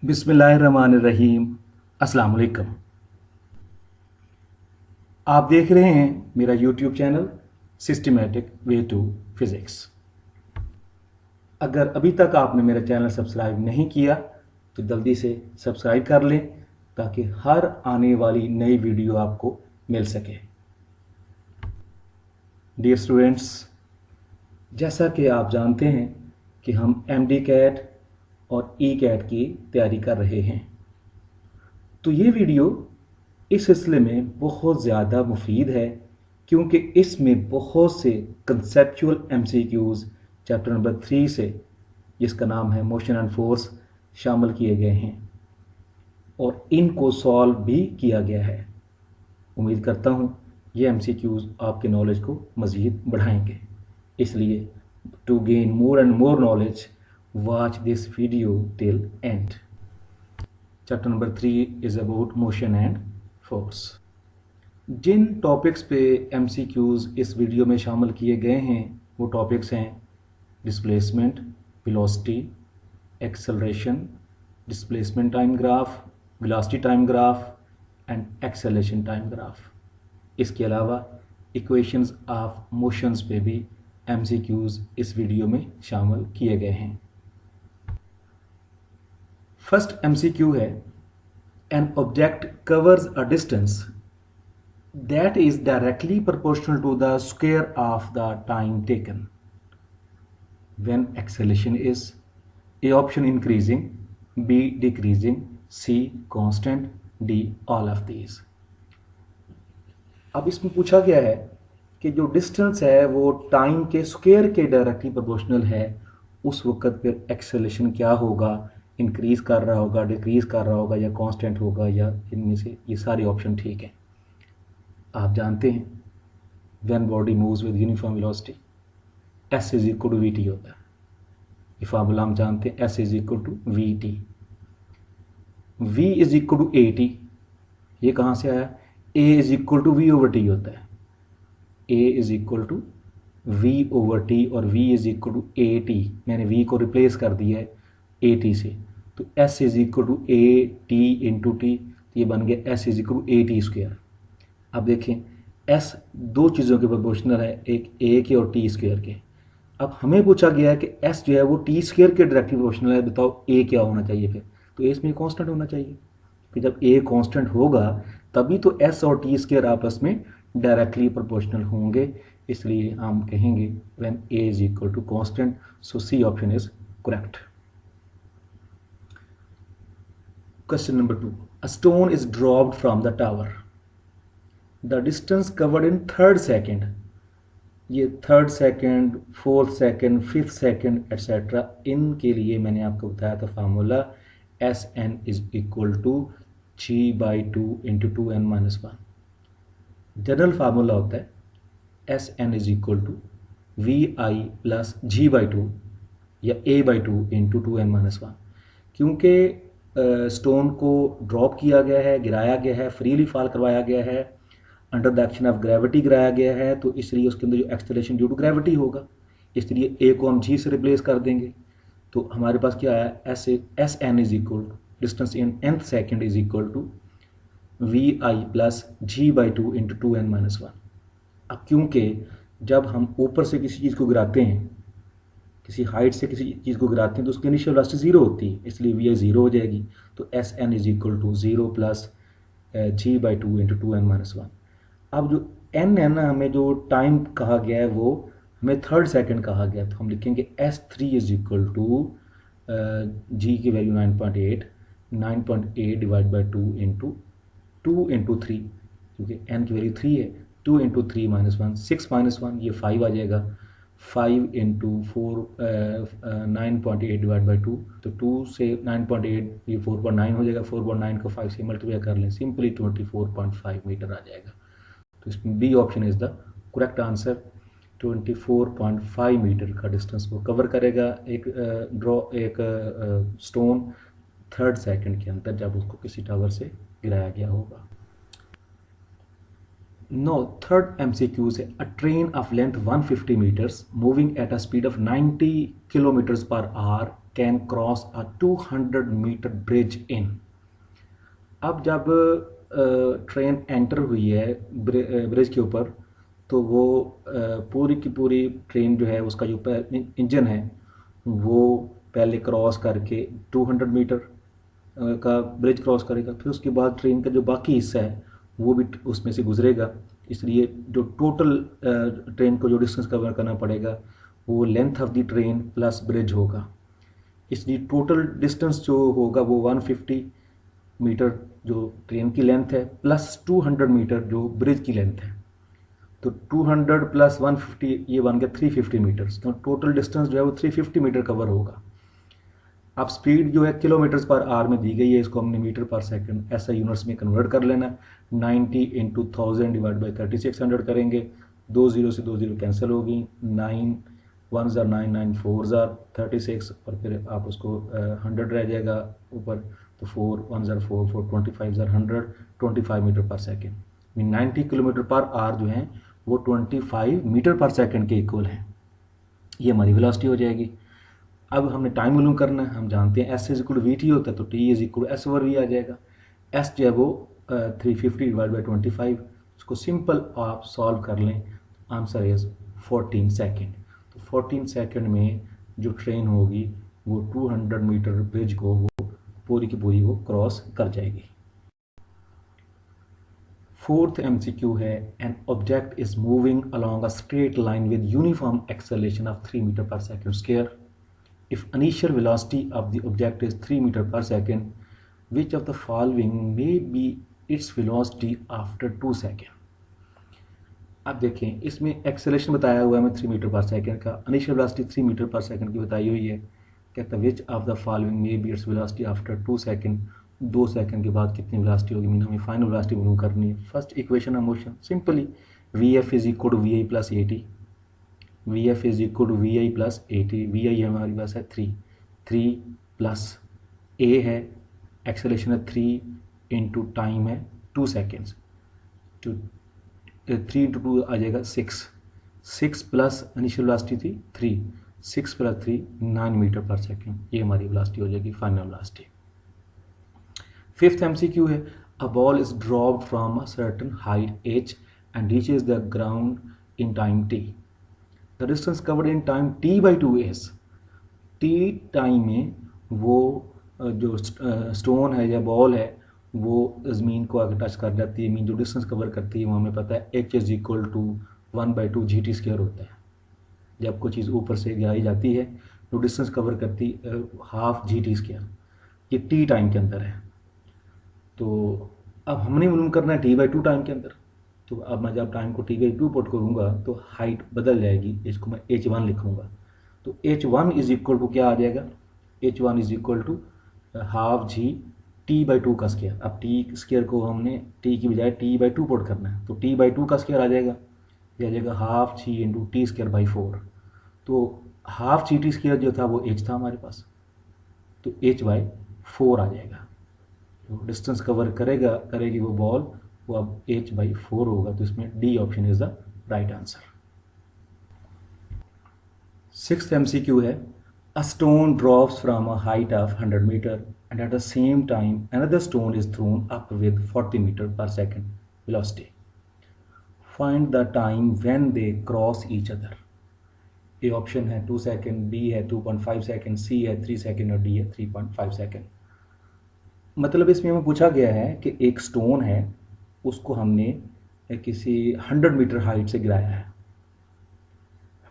बिस्मिल्लाहिर्रहमानिर्रहीम। अस्सलाम वालेकुम। आप देख रहे हैं मेरा YouTube channel systematic way to physics. अगर अभी तक आपने मेरा चैनल सब्सक्राइब नहीं किया तो जल्दी से सब्सक्राइब कर लें ताकि हर आने वाली नई वीडियो आपको मिल सके। डियर स्टूडेंट्स, जैसा कि आप जानते हैं कि हम एमडी कैट और ई कैट की तैयारी कर रहे हैं, तो ये वीडियो इस सिलसिले में बहुत ज़्यादा मुफीद है क्योंकि इसमें बहुत से कंसेप्चुअल एमसीक्यूज़ चैप्टर नंबर 3 से, जिसका नाम है मोशन एंड फोर्स, शामिल किए गए हैं और इनको सॉल्व भी किया गया है। उम्मीद करता हूँ ये एमसीक्यूज़ आपके नॉलेज को मज़ीद बढ़ाएंगे, इसलिए to gain more and more knowledge watch this video till end. Chapter number 3 is about motion and force. जिन टॉपिक्स पे एमसीक्यूज़ इस वीडियो में शामिल किए गए हैं वो टॉपिक्स हैं displacement, velocity, acceleration, displacement time graph, velocity time graph and acceleration time graph. इसके अलावा इक्वेशंस ऑफ मोशंस पे भी एमसीक्यूज़ इस वीडियो में शामिल किए गए हैं। फर्स्ट एमसीक्यू है, an object covers a distance that is directly proportional to the square of the time taken when acceleration is A option increasing, B decreasing, C constant, D all of these। अब इसमें पूछा गया है कि जो distance है वो time के स्क्वायर के डायरेक्टली प्रोपोर्शनल है, उस वक्त फिर एक्सेलरेशन क्या होगा, इंक्रीज़ कर रहा होगा, डिक्रीज़ कर रहा होगा या कांस्टेंट होगा, या इनमें से ये सारे ऑप्शन ठीक हैं। आप जानते हैं when body moves with uniform velocity s is equal to we t होता है। ये फार्मूला हम जानते हैं, s is equal to we t. V is equal to A t, ये कहाँ से आया? A is equal to v over t होता है। A is equal to v over t और v is equal to A t. मैंने v को replace कर दिया है ए टी से, तो S is equal to A T into T, तो ये बन गया S is equal to A T square. अब देखें एस दो चीज़ों के प्रोपोर्शनल है, एक ए के और टी स्क्वायर के। अब हमें पूछा गया है कि एस जो है वो टी स्क्वायर के डायरेक्टली प्रोपोर्शनल है, बताओ ए क्या होना चाहिए फिर? तो ए इसमें कांस्टेंट होना चाहिए, कि जब ए कांस्टेंट होगा तभी तो एस और टी स्क्वायर आपस में डायरेक्टली प्रोपोर्शनल होंगे, इसलिए हम कहेंगे when A is equal to constant, so C option is correct. Question number 2. A stone is dropped from the tower. The distance covered in third second. ये third second, fourth second, fifth second etcetera, इनके लिए मैंने आपको बताया था formula s N is equal to g by two into two N minus one. General formula होता है s N is equal to we I plus ji by two या a by two into two N minus one. क्योंकि stone को drop किया गया है, गिराया गया है, फ्रीली फॉल करवाया गया है, under the action of gravity गिराया गया है, तो इसलिए उसके अंदर जो एक्सेलरेशन ड्यू टू ग्रेविटी होगा, इसलिए ए को हम जी से रिप्लेस कर देंगे। तो हमारे पास क्या आया, S N is equal to distance in nth second is equal to we I plus ji by two into two N minus one. अब क्योंकि जब हम ऊपर से किसी चीज़ को गिराते हैं, किसी हाइट से किसी चीज़ को गिराते हैं, तो उसकी इनिशियल वेलोसिटी ज़ीरो होती है, इसलिए वी आई ज़ीरो हो जाएगी। तो S N is equal to zero plus ji by two into two N minus one. अब जो एन है ना, हमें जो टाइम कहा गया है वो हमें थर्ड सेकंड कहा गया, तो हम लिखेंगे s three is equal to g की value 9.8 divide by two into three, क्योंकि एन की वैल्यू 3 है, 2 into three minus one, 6 minus one, ये 5 आ जाएगा। 5 इंटू 4 9.8 डिवाइड बाई टू, तो 2 से 9.8 ये 4.9 हो जाएगा, 4.9 को 5 से मल्टीप्लाई कर लें, सिंपली 24.5 मीटर आ जाएगा। तो इसमें B option is the correct answer. 24.5 metre का डिस्टेंस वो कवर करेगा एक स्टोन थर्ड सेकंड के अंदर, जब उसको किसी टावर से गिराया गया होगा। नो थर्ड एमसीक्यू से, a train of length 150 metres moving at a speed of 90 kilometres per hour can cross a 200 metre bridge in. अब जब ट्रेन एंटर हुई है ब्रिज के ऊपर, तो वो पूरी की पूरी ट्रेन जो है उसका जो इंजन है वो पहले क्रॉस करके 200 मीटर का ब्रिज क्रॉस करेगा, फिर उसके बाद ट्रेन का जो बाकी हिस्सा है वो भी उसमें से गुजरेगा। इसलिए जो टोटल ट्रेन को जो डिस्टेंस कवर करना पड़ेगा वो length of the train plus bridge होगा। इसलिए टोटल डिस्टेंस जो होगा वो 150 मीटर जो ट्रेन की लेंथ है प्लस 200 मीटर जो ब्रिज की लेंथ है। तो 200 प्लस 150 ये बन गया 350 मीटर्स। तो टोटल डिस्टेंस जो है वो 350 मीटर कवर होगा। अब स्पीड जो है किलोमीटर्स पर आवर में दी गई है, इसको हमने मीटर पर सेकंड ऐसा यूनिट्स में कन्वर्ट कर लेना। 90 इंटू 1000 डिवाइड बाई 3600 करेंगे, 2 0 से 2 0 कैंसिल होगी, 9 1 ज़ार 9 9 4 ज़ार 36 और फिर आप उसको 100 रह जाएगा ऊपर, तो 4 1 ज़ार 4 4 25 ज़ार 100 25 metre per second. 90 kilometre per our जो है वो 25 मीटर पर सेकेंड के इक्वल है। ये हमारी वेलोसिटी हो जाएगी। अब हमने टाइम मालूम करना है। हम जानते हैं s is equal to we t होता है, तो t is equal s over v आ जाएगा। एस जो है वो 350 डिवाइड बाई 25, इसको सिंपल आप सॉल्व कर लें, आंसर इज 14 सेकेंड। तो 14 सेकेंड में जो ट्रेन होगी वो 200 मीटर ब्रिज को वो पूरी की पूरी वो क्रॉस कर जाएगी। फोर्थ एमसीक्यू है, an object is moving along a straight line with uniform acceleration of 3 metre per second square. If initial velocity of the object is 3 meter per second, which of the following may be its velocity after 2 second? अब देखें, इसमें acceleration बताया हुआ है हमें 3 metre per second का, initial velocity 3 metre per second की बताई हुई है। कहता है which of the following may be its velocity after 2 second, 2 second के बाद कितनी वेलोसिटी होगी, मीन हमें फाइनल वेलोसिटी मालूम करनी है। First equation of motion simply v f is equal to we I plus a t, v f is equal to we I plus a t. V i हमारे पास है 3 plus ए है, acceleration है 3 into time है 2 seconds, तो 3 into 2 आ जाएगा 6 plus initial velocity थी 3, 6 plus 3 9 metre per second, ये हमारी वेलोसिटी हो जाएगी फाइनल वेलोसिटी। फिफ्थ एमसीक्यू है, a ball is dropped from a certain height h and reaches the ground in time t। The distance covered in time t by 2 is, t time में वो जो stone है या ball है वो ज़मीन को आगे टच कर जाती है, मीन जो डिस्टेंस कवर करती है वो हमें पता है h is equal to 1/2 GT square होता है। जब कोई चीज़ ऊपर से गिराई जाती है तो डिस्टेंस कवर करती हाफ GT स्क्वायर, ये t टाइम के अंदर है। तो अब हमने मालूम करना है t/2 टाइम के अंदर, तो अब मैं जब टाइम को t/2 पुट करूँगा तो हाइट बदल जाएगी, इसको मैं h1 लिखूँगा। तो h1 इज इक्वल टू क्या आ जाएगा, h1 is equal to half G t/2 का स्क्वायर। अब t स्क्वायर को हमने t की बजाय t/2 पुट करना है, तो t/2 का स्क्वायर आ जाएगा, ये आ जाएगा half G into T square by 4। तो हाफ जी टी स्क्वायर जो था वो h था हमारे पास, तो h/4 आ जाएगा। तो डिस्टेंस कवर करेगी वो बॉल, वो अब h/4 होगा, तो इसमें D option is the right answer. Sixth MCQ है, a stone drops from a height of 100 metre and at the same time another stone is thrown up with 40 metre per second velocity. Find the time when they cross each other. A option है 2 second, B है 2.5 second, सी है 3 second और D है 3.5 second. मतलब इसमें हमें पूछा गया है कि एक स्टोन है, उसको हमने किसी 100 मीटर हाइट से गिराया है,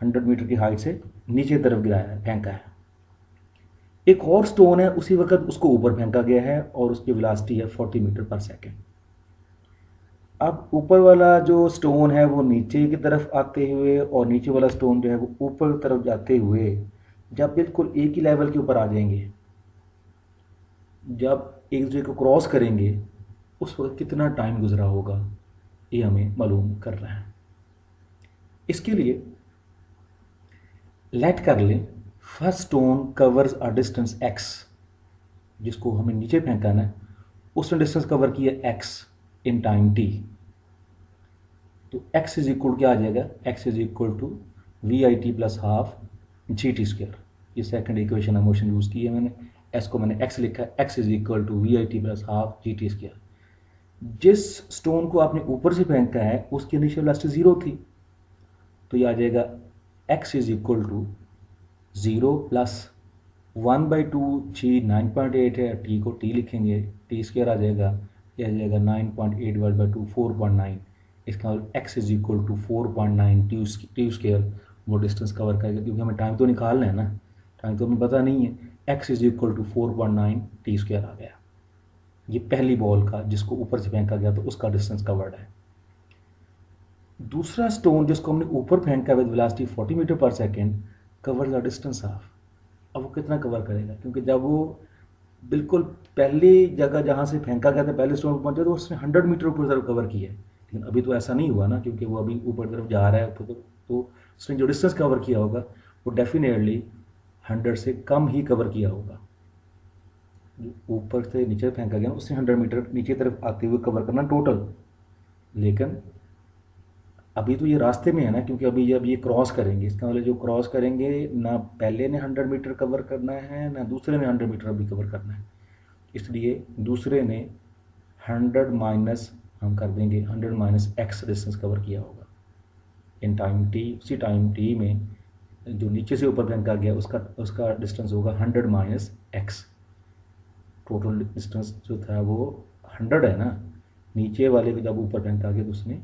100 मीटर की हाइट से नीचे तरफ गिराया है, फेंका है। एक और स्टोन है, उसी वक्त उसको ऊपर फेंका गया है और उसकी वेलोसिटी है 40 मीटर पर सेकेंड। अब ऊपर वाला जो स्टोन है वो नीचे की तरफ आते हुए और नीचे वाला स्टोन जो है वो ऊपर की तरफ जाते हुए जब बिल्कुल एक ही लेवल के ऊपर आ जाएंगे, जब एक दूसरे को क्रॉस करेंगे, उस वक्त कितना टाइम गुजरा होगा ये हमें मालूम करना है। इसके लिए लेट कर लें first stone covers a distance x, जिसको हमें नीचे फेंकाना है उसने डिस्टेंस कवर किया x इन टाइम t। तो x इज इक्वल क्या आ जाएगा, x is equal to we I T plus half g t square. ये second equation of motion use की है मैंने, एस को मैंने एक्स लिखा है, x is equal to we I T plus half g t square. जिस stone को आपने ऊपर से फेंका है उसकी इनिशियल वेलोसिटी 0 थी, तो ये आ जाएगा X is equal to 0 plus 1/2 G 9.8 है, टी को टी लिखेंगे, टी स्क्वायर आ जाएगा, ये आ जाएगा 9.8 डिवाइड बाई 2 4.9। इसका मतलब X is equal to 4.9 T square वो डिस्टेंस कवर करेगा, क्योंकि हमें टाइम तो निकालना है ना, टाइम तो हमें पता नहीं है। X is equal to 4.9 T square आ गया। ये पहली बॉल का जिसको ऊपर से फेंका गया तो उसका डिस्टेंस कवर्ड है। दूसरा स्टोन जिसको हमने ऊपर फेंका with velocity 40 metre per second cover the distance half. अब वो कितना कवर करेगा, क्योंकि जब वो बिल्कुल पहली जगह जहाँ से फेंका गया था पहले स्टोन पर पहुंचा तो उसने 100 मीटर ऊपर तरफ कवर किया है, लेकिन अभी तो ऐसा नहीं हुआ ना, क्योंकि वो अभी ऊपर तरफ जा रहा है, तो उसने जो डिस्टेंस कवर किया होगा वो डेफिनेटली 100 से कम ही कवर किया होगा। जो ऊपर से नीचे फेंका गया उससे 100 मीटर नीचे तरफ आते हुए कवर करना टोटल। लेकिन अभी तो ये रास्ते में है ना, क्योंकि अभी जब ये क्रॉस करेंगे, इसका मतलब जो क्रॉस करेंगे ना पहले ने 100 मीटर कवर करना है ना दूसरे ने 100 मीटर अभी कवर करना है, इसलिए दूसरे ने 100 माइनस हम कर देंगे 100 माइनस एक्स डिस्टेंस कवर किया होगा इन टाइम टी। उसी टाइम टी में जो नीचे से ऊपर फेंका गया उसका डिस्टेंस होगा 100 माइनस एक्स। टोटल डिस्टेंस जो था वो 100 है ना, नीचे वाले को जब ऊपर फेंका गया तो उसने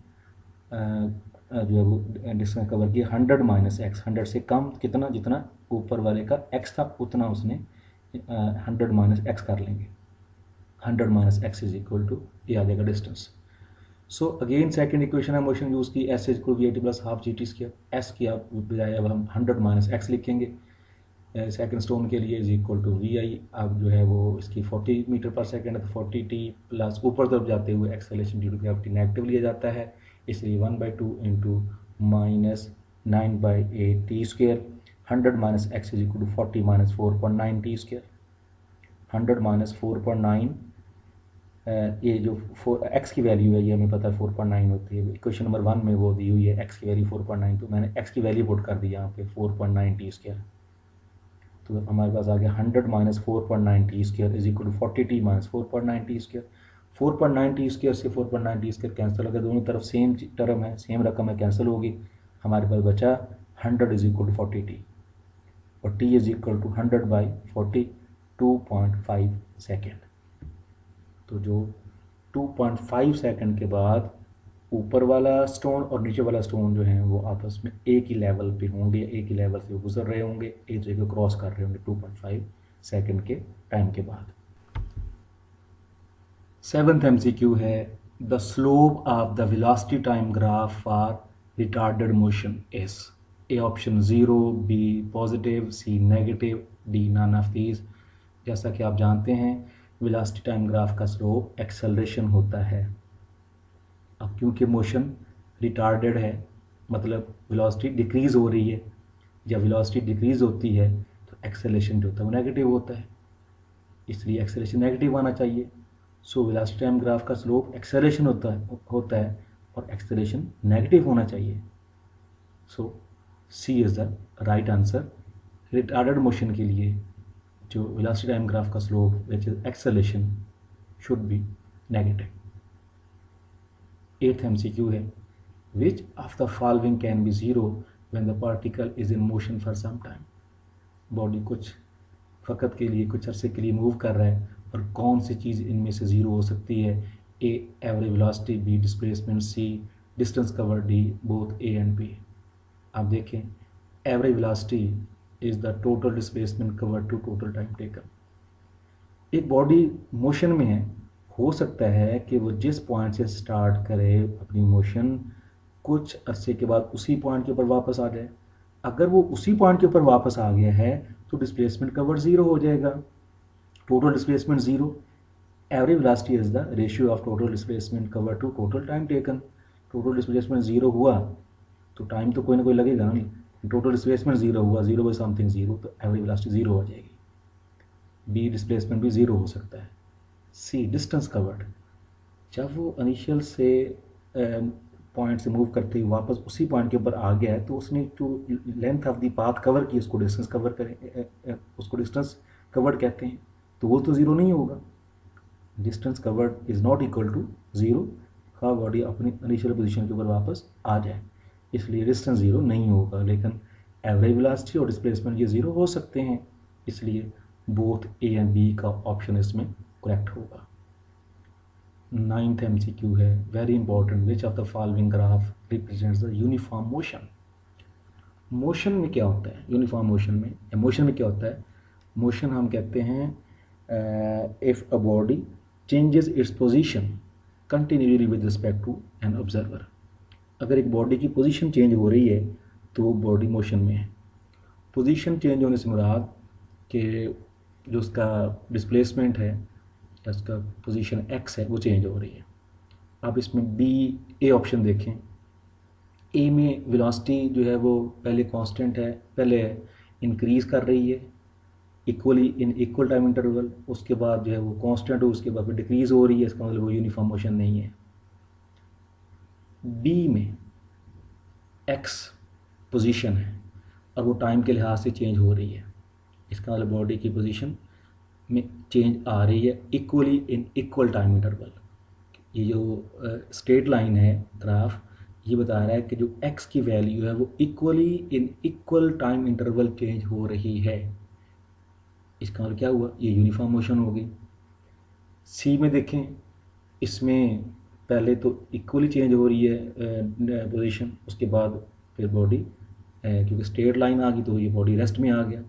जो है वो डिस्टेंस कवर किया 100 माइनस एक्स। 100 से कम कितना, जितना ऊपर वाले का एक्स था उतना उसने 100 माइनस एक्स कर लेंगे। 100 minus X is equal to ये आ जाएगा distance. So again second equation है मोशन यूज़ की, S is equal we I T plus half g t square. S की आप बजाय अब हम 100 माइनस एक्स लिखेंगे सेकंड स्टोन के लिए, इज इक्वल टू वी आई। अब जो है वो इसकी 40 मीटर पर सेकंड है तो 40 टी प्लस ऊपर तरफ जाते हुए acceleration due to gravity negative लिया जाता है, इसलिए 1/2 into minus 9/8 T square. 100 minus X is equal to 40 minus 4.9 T square. 100 minus 4.9 ये जो एक्स की वैल्यू है ये हमें पता है 4.9 होती है, इक्वेशन नंबर 1 में वो दी हुई है एक्स की वैल्यू 4.9, तो मैंने एक्स की वैल्यू पुट कर दी यहाँ पे 4.9 टी स्क्वायर। तो हमारे पास आ गया 100 minus 4.9 T square is equal to 40 T minus 4.9 T square. 4.9 T square से 4.9 टी स्क्वायर कैंसिल हो गया, दोनों तरफ सेम टर्म है, सेम रकम है, कैंसिल होगी। हमारे पास बचा 100 इज इक्वल टू 40 टी, और T is equal to 100 by 40 2.5 second. तो जो 2.5 सेकेंड के बाद ऊपर वाला स्टोन और नीचे वाला स्टोन जो है वो आपस में एक ही लेवल पे होंगे, एक ही लेवल से गुजर रहे होंगे, एक दूसरे को क्रॉस कर रहे होंगे 2.5 सेकेंड के टाइम के बाद। सेवंथ एमसीक्यू है the slope of the velocity time graph for retarded motion is A option 0, B positive, C negative, D none of these. जैसा कि आप जानते हैं वेलोसिटी टाइम ग्राफ का स्लोप एक्सेलरेशन होता है। अब क्योंकि मोशन रिटार्डेड है मतलब वेलोसिटी डिक्रीज़ हो रही है, जब वेलोसिटी डिक्रीज़ होती है तो एक्सेलरेशन जो होता है वो नेगेटिव होता है, इसलिए एक्सेलरेशन नेगेटिव आना चाहिए। सो वेलोसिटी टाइम ग्राफ का स्लोप एक्सेलरेशन होता है और एक्सेलरेशन नेगेटिव होना चाहिए। So c is the right answer. Retarded motion के लिए जो वेलोसिटी टाइम ग्राफ का slope which is acceleration should be negative. 8th MCQ है which of the following can be zero when the particle is in motion for some time. Body कुछ फ़कत के लिए कुछ अरसे के लिए मूव कर रहा है और कौन सी चीज़ इनमें से ज़ीरो हो सकती है? A average velocity, B displacement, C distance cover, D both A and B. आप देखें average velocity is the total displacement cover to total time taken. एक बॉडी मोशन में है, हो सकता है कि वो जिस पॉइंट से स्टार्ट करे अपनी मोशन कुछ अरसे के बाद उसी पॉइंट के ऊपर वापस आ जाए। अगर वो उसी पॉइंट के ऊपर वापस आ गया है तो डिस्प्लेसमेंट कवर ज़ीरो हो जाएगा, total displacement zero. Average velocity is the ratio of total displacement cover to total time taken. Total displacement zero हुआ तो टाइम तो कोई ना कोई लगेगा ना, टोटल डिस्प्लेसमेंट ज़ीरो हुआ, ज़ीरो बाई समथिंग ज़ीरो, तो एवरेज वेलोसिटी ज़ीरो हो जाएगी। बी डिस्प्लेसमेंट भी ज़ीरो हो सकता है। सी डिस्टेंस कवर्ड, जब वो इनिशियल से पॉइंट से मूव करते हुए वापस उसी पॉइंट के ऊपर आ गया है, तो उसने जो length of the path cover की उसको डिस्टेंस कवर करें, उसको डिस्टेंस कवर्ड कहते हैं। तो वो तो ज़ीरो नहीं होगा, distance covered is not equal to zero, हाँ बॉडी अपनी इनिशियल पोजीशन के ऊपर वापस आ जाए, इसलिए डिस्टेंस ज़ीरो नहीं होगा। लेकिन एवरेज वेलोसिटी और डिस्प्लेसमेंट ये ज़ीरो हो सकते हैं, इसलिए बोथ ए एंड बी का ऑप्शन इसमें करेक्ट होगा। 9th MCQ है, very important, which of the following graph represents the uniform motion. Motion में क्या होता है, यूनिफॉर्म मोशन में क्या होता है, मोशन हम कहते हैं if a body changes its position continuously with respect to an observer. अगर एक बॉडी की पोजीशन चेंज हो रही है तो वो बॉडी मोशन में है। पोजीशन चेंज होने से मुराद कि जो उसका डिस्प्लेसमेंट है या उसका पोजीशन एक्स है वो चेंज हो रही है। आप इसमें बी ए ऑप्शन देखें, ए में वेलोसिटी जो है वो पहले कांस्टेंट है, पहले इंक्रीज़ कर रही है equally in equal time interval, उसके बाद जो है वो कांस्टेंट हो, उसके बाद फिर डिक्रीज़ हो रही है, इसका मतलब वो यूनिफॉर्म मोशन नहीं है। बी में एक्स पोजीशन है और वो टाइम के लिहाज से चेंज हो रही है, इसका मतलब बॉडी की पोजीशन में चेंज आ रही है equally in equal time interval. ये जो स्ट्रेट लाइन है ग्राफ, ये बता रहा है कि जो x की वैल्यू है वो equally in equal time interval change हो रही है, इसका मतलब क्या हुआ, ये यूनिफॉर्म मोशन होगी। सी में देखें, इसमें पहले तो इक्वली चेंज हो रही है पोजीशन, उसके बाद फिर बॉडी क्योंकि स्ट्रेट लाइन आ गई तो ये बॉडी रेस्ट में आ गया,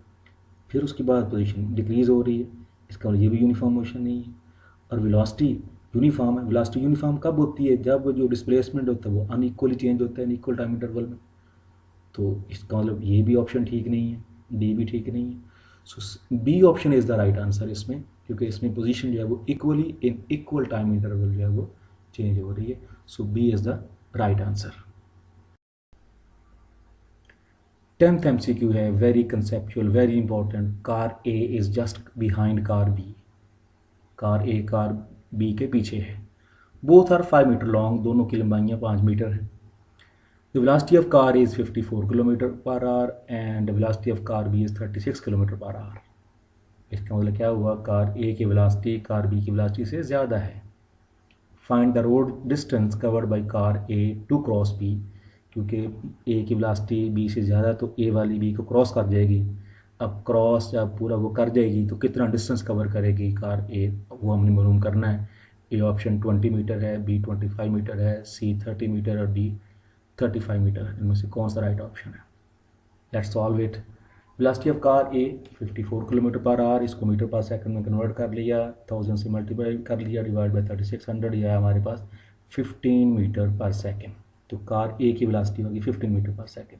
फिर उसके बाद पोजीशन डिक्रीज़ हो रही है, इसका मतलब ये भी यूनिफॉर्म मोशन नहीं है। और वेलोसिटी यूनिफॉर्म है, वेलोसिटी यूनिफॉर्म कब होती है, जब जो डिस्प्लेसमेंट होता है वो अनइक्वली चेंज होता है इक्वल टाइम इंटरवल में। तो इसका मतलब ये भी ऑप्शन ठीक नहीं है, डी भी ठीक नहीं है। So b option is the right answer इसमें, क्योंकि इसमें पोजीशन जो है वो equally in equal time interval जो है वो चेंज हो रही है। So b is the right answer. 10th MCQ है, very conceptual, very important, car a is just behind car b. Car a car b के पीछे है, बोथ आर 5 मीटर लॉन्ग, दोनों की लंबाइयाँ 5 मीटर है। The velocity of car is 54 kilometre per hour and the velocity of car B is 36 kilometre per hour. इसका मतलब क्या हुआ, कार ए की वेलोसिटी कार बी की वेलोसिटी से ज़्यादा है। Find the road distance covered by car A to cross B, क्योंकि ए की वेलोसिटी बी से ज़्यादा तो ए वाली बी को क्रॉस कर जाएगी। अब क्रॉस जब पूरा वो कर जाएगी तो कितना डिस्टेंस कवर करेगी कार ए, वो हमने मालूम करना है। ए ऑप्शन 20 मीटर है, बी 25 मीटर है, सी 30 मीटर और डी 35 मीटर है। इनमें से कौन सा राइट ऑप्शन है, let's solve it. Velocity of car A 54 kilometre per our, इसको मीटर पर सेकंड में कन्वर्ट कर लिया, 1000 से मल्टीप्लाई कर लिया, डिवाइड बाई 3600, यह है हमारे पास 15 मीटर पर सेकंड। तो कार ए की वेलोसिटी होगी 15 मीटर पर सेकंड।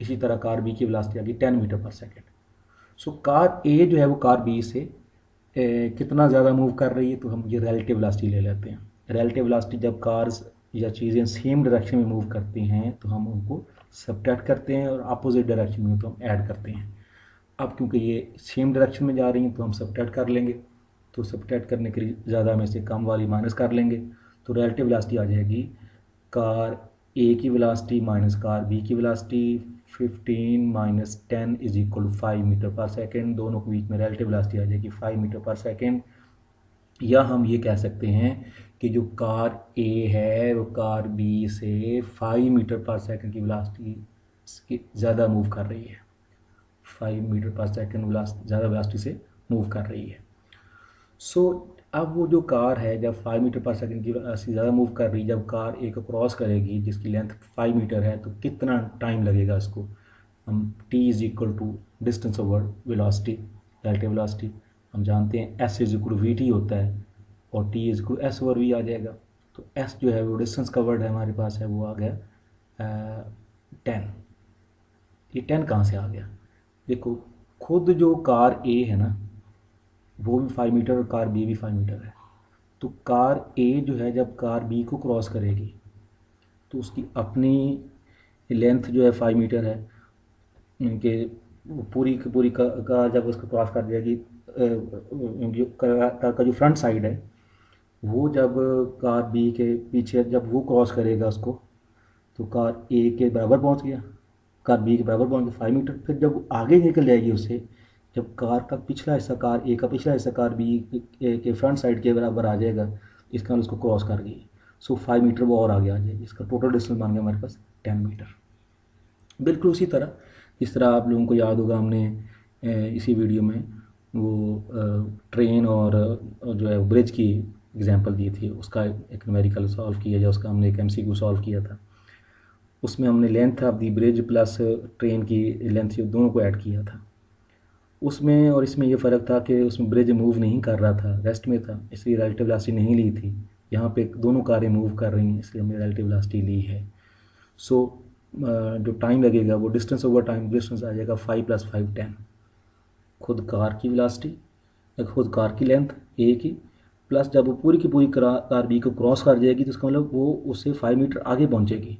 इसी तरह कार बी की वेलोसिटी होगी 10 metre per second. So car ए जो है वो कार बी से कितना ज़्यादा मूव कर रही है, तो हम ये रिलेटिव वेलोसिटी ले लेते हैं। रिलेटिव वेलोसिटी जब कार्स या चीज़ें सेम डायरेक्शन में मूव करती हैं तो हम उनको सब्ट्रैक्ट करते हैं, और अपोजिट डायरेक्शन में तो हम ऐड करते हैं। अब क्योंकि ये सेम डायरेक्शन में जा रही हैं तो हम सब्ट्रैक्ट कर लेंगे, तो सब्ट्रैक्ट करने के लिए ज़्यादा में से कम वाली माइनस कर लेंगे, तो रिलेटिव वेलोसिटी आ जाएगी कार ए की वेलोसिटी माइनस कार बी की velocity, 15 minus 10 is equal to 5 metre per second. दोनों के बीच में रिलेटिव वेलोसिटी आ जाएगी 5 मीटर पर सेकेंड। या हम ये कह सकते हैं कि जो कार ए है वो कार बी से 5 मीटर पर सेकंड की वेलोसिटी ज़्यादा मूव कर रही है, 5 मीटर पर सेकंड ज़्यादा वेलोसिटी से मूव कर रही है। सो अब वो जो कार है जब 5 मीटर पर सेकंड की वेलोसिटी ज़्यादा मूव कर रही है, जब कार ए को क्रॉस करेगी जिसकी लेंथ 5 मीटर है, तो कितना टाइम लगेगा इसको, हम t is equal to distance over velocity, relative velocity हम जानते हैं s is equal to we t होता है, और T is equal s over v आ जाएगा। तो एस जो है वो डिस्टेंस कवर्ड है हमारे पास है, वो आ गया 10। ये 10 कहाँ से आ गया, देखो खुद जो कार ए है ना वो भी 5 मीटर और कार बी भी 5 मीटर है। तो कार ए जो है जब कार बी को क्रॉस करेगी तो उसकी अपनी लेंथ जो है 5 मीटर है, कि पूरी की पूरी कार जब उसको क्रॉस कर जाएगी, जो कार का जो फ्रंट साइड है वो जब कार बी के पीछे जब वो क्रॉस करेगा उसको, तो कार ए के बराबर पहुंच गया, कार बी के बराबर पहुंच गया 5 मीटर। फिर जब आगे निकल जाएगी उससे, जब कार का पिछला हिस्सा, कार ए का पिछला हिस्सा कार बी के फ्रंट साइड के बराबर आ जाएगा, इसका मतलब उसको क्रॉस कर गई। सो 5 मीटर वो और आगे आ जाएगी, इसका टोटल डिस्टेंस बन गया हमारे पास 10 मीटर। बिल्कुल उसी तरह, जिस तरह आप लोगों को याद होगा हमने इसी वीडियो में वो ट्रेन और जो है ब्रिज की एग्जांपल दी थी, उसका एक न्यूमेरिकल सॉल्व किया, या उसका हमने एक एमसीक्यू सॉल्व किया था। उसमें हमने length of the bridge plus train की लेंथ, ये दोनों को ऐड किया था। उसमें और इसमें ये फ़र्क था कि उसमें ब्रिज मूव नहीं कर रहा था, रेस्ट में था, इसलिए रिलेटिव वेलोसिटी नहीं ली थी। यहाँ पे दोनों कारें मूव कर रही हैं, इसलिए हमने रिलेटिव वेलोसिटी ली है। सो जो टाइम लगेगा वो डिस्टेंस ओवर टाइम, डिस्टेंस आ जाएगा 5 + 5 10। खुद कार की वेलोसिटी, खुद कार की लेंथ ए की, प्लस जब वो पूरी की पूरी कार बी को क्रॉस कर जाएगी तो इसका मतलब वो उससे 5 मीटर आगे पहुंचेगी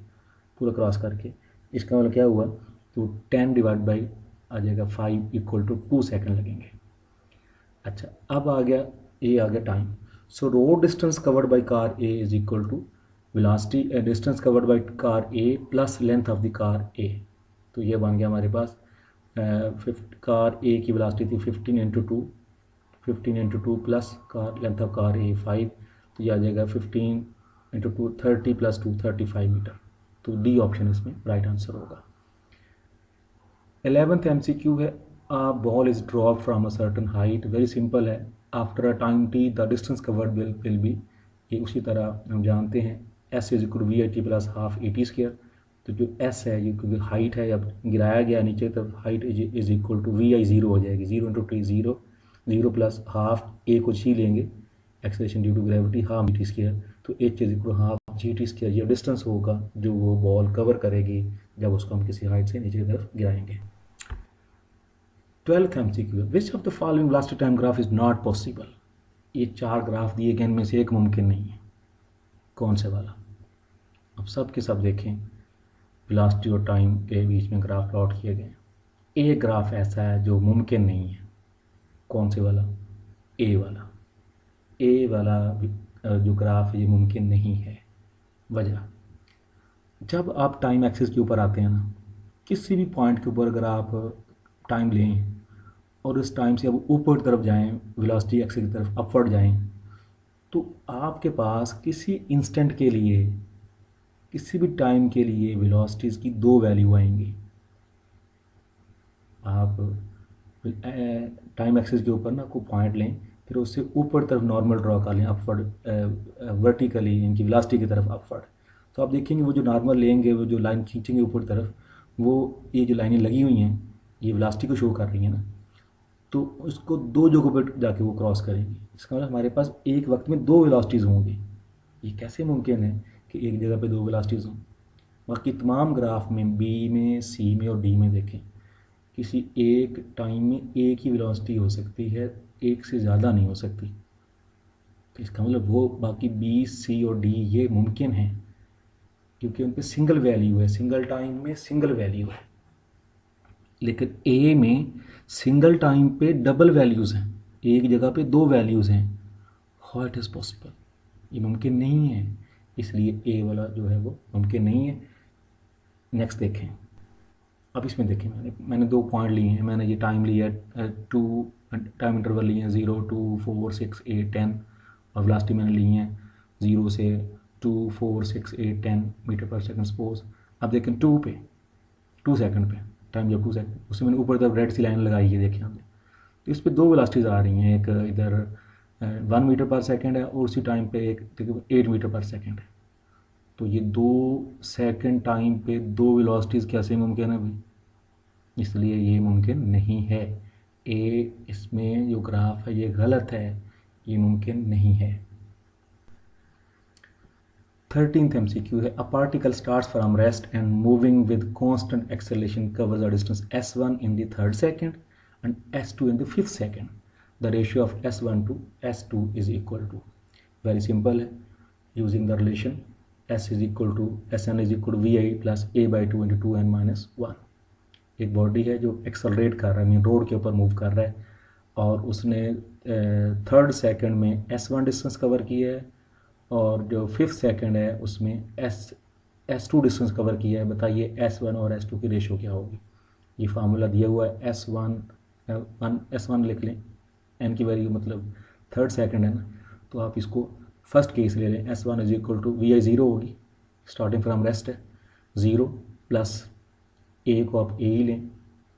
पूरा क्रॉस करके। इसका मतलब क्या हुआ, तो 10 डिवाइड बाई आ जाएगा 5 = 2 सेकंड लगेंगे। अच्छा, अब आ गया time. So road distance covered by car a is equal to velocity distance covered by car a plus length of the car a. तो ये बन गया हमारे पास कार ए की वेलोसिटी थी 15 × 2 plus car length of car a 5, तो ये आ जाएगा 15 × 2 30 + 2 35 मीटर। तो डी ऑप्शन इसमें राइट आंसर होगा। 11th MCQ है, a ball is drop from a certain height. Very simple है, after a time t the distance covered will be, ये उसी तरह हम जानते हैं S = VIT + ½ AT²। तो जो S है ये क्योंकि हाइट है, अब गिराया गया नीचे की तरफ, height is equal to VI 0 हो जाएगी, 0 × T 0, 0 + ½ A को छी लेंगे, acceleration due to gravity ½ AT², तो H = ½ GT²। ये डिस्टेंस होगा जो वो बॉल कवर करेगी जब उसको हम किसी हाइट से नीचे की तरफ गिराएंगे। 12th MCQ, which of the following velocity time graph is not possible. ये 4 ग्राफ दिए गए, इनमें से एक मुमकिन नहीं है, कौन से वाला। अब सब के सब देखें, वेलोसिटी और टाइम के बीच में ग्राफ प्लॉट किए गए, एक ग्राफ ऐसा है जो मुमकिन नहीं है, कौन से वाला, ए वाला जो ग्राफ है ये मुमकिन नहीं है। वजह, जब आप टाइम एक्सिस के ऊपर आते हैं ना, किसी भी पॉइंट के ऊपर अगर आप टाइम लें और उस टाइम से अब ऊपर की तरफ जाएं, वेलोसिटी एक्सिस की तरफ अपवर्ड जाएं, तो आपके पास किसी इंस्टेंट के लिए, किसी भी टाइम के लिए वेलोसिटीज़ की 2 वैल्यू आएंगी। आप टाइम एक्सिस के ऊपर ना कोई पॉइंट लें, फिर उससे ऊपर तरफ नॉर्मल ड्रॉ कर लें, अपवर्ड वर्टिकली इनकी वेलोसिटी की तरफ अपवर्ड, तो आप देखेंगे वो जो नॉर्मल लेंगे, वो जो लाइन खींचेंगे ऊपर तरफ, वो ये जो लाइनें लगी हुई हैं ये वेलोसिटी को शो कर रही हैं ना, तो उसको 2 जगहों पर जाके वो क्रॉस करेंगी। इसका मतलब हमारे पास एक वक्त में 2 वेलोसिटीज़ होंगी। ये कैसे मुमकिन है कि एक जगह पे 2 वेलोसिटीज़ हों। बाकी तमाम ग्राफ में बी में, सी में और डी में देखें, किसी एक टाइम में एक ही वेलोसिटी हो सकती है, एक से ज़्यादा नहीं हो सकती। तो इसका मतलब वो बाकी बी, सी और डी ये मुमकिन है क्योंकि उन पर सिंगल वैल्यू है, सिंगल टाइम में सिंगल वैल्यू है। लेकिन ए में सिंगल टाइम पे डबल वैल्यूज़ हैं, एक जगह पे 2 वैल्यूज़ हैं। हाउ इट इज़ पॉसिबल, ये मुमकिन नहीं है, इसलिए ए वाला जो है वो मुमकिन नहीं है। नेक्स्ट देखें, अब इसमें देखें, मैंने 2 पॉइंट लिए हैं, मैंने ये टाइम लिया 2 टाइम इंटरवल लिए हैं 0 2 4 6 8 10, और वेलोसिटी मैंने ली हैं 0 से 2 4 6 8 10 मीटर पर सेकंड सपोज। अब देखें 2 सेकंड पे टाइम, जब 2 सेकंड, उससे मैंने ऊपर तरफ रेड सी लाइन लगाई है, देखिए हमने, तो इस पर 2 वेलोसिटीज़ आ रही हैं, एक इधर 1 मीटर पर सेकंड है और उसी टाइम पे एक 8 मीटर पर सेकंड है। तो ये 2 सेकंड टाइम पे 2 वेलोसिटीज़ कैसे मुमकिन है भाई, इसलिए ये मुमकिन नहीं है। ए इसमें जो ग्राफ है ये गलत है, ये मुमकिन नहीं है। 13th MCQ है, a particle starts from rest and moving with constant acceleration covers the distance s1 in the 3rd second and s2 in the 5th second. The ratio of s1 to s2 is equal to, very simple है, using the relation s is equal to sn is equal to vi plus a/2 into 2n minus 1। एक body है जो accelerate कर रहा है, mean road के ऊपर move कर रहा है, और उसने 3rd सेकंड में s1 डिस्टेंस कवर किया है, और जो 5th सेकंड है उसमें S2 डिस्टेंस कवर किया है, बताइए S1 और S2 की रेशो क्या होगी। ये फार्मूला दिया हुआ है, S1 लिख लें, n की वैल्यू मतलब थर्ड सेकंड है ना, तो आप इसको फर्स्ट केस ले लें, S1 is equal to we i zero होगी, स्टार्टिंग फ्रॉम रेस्ट है, ज़ीरो प्लस ए को आप ए ही लें,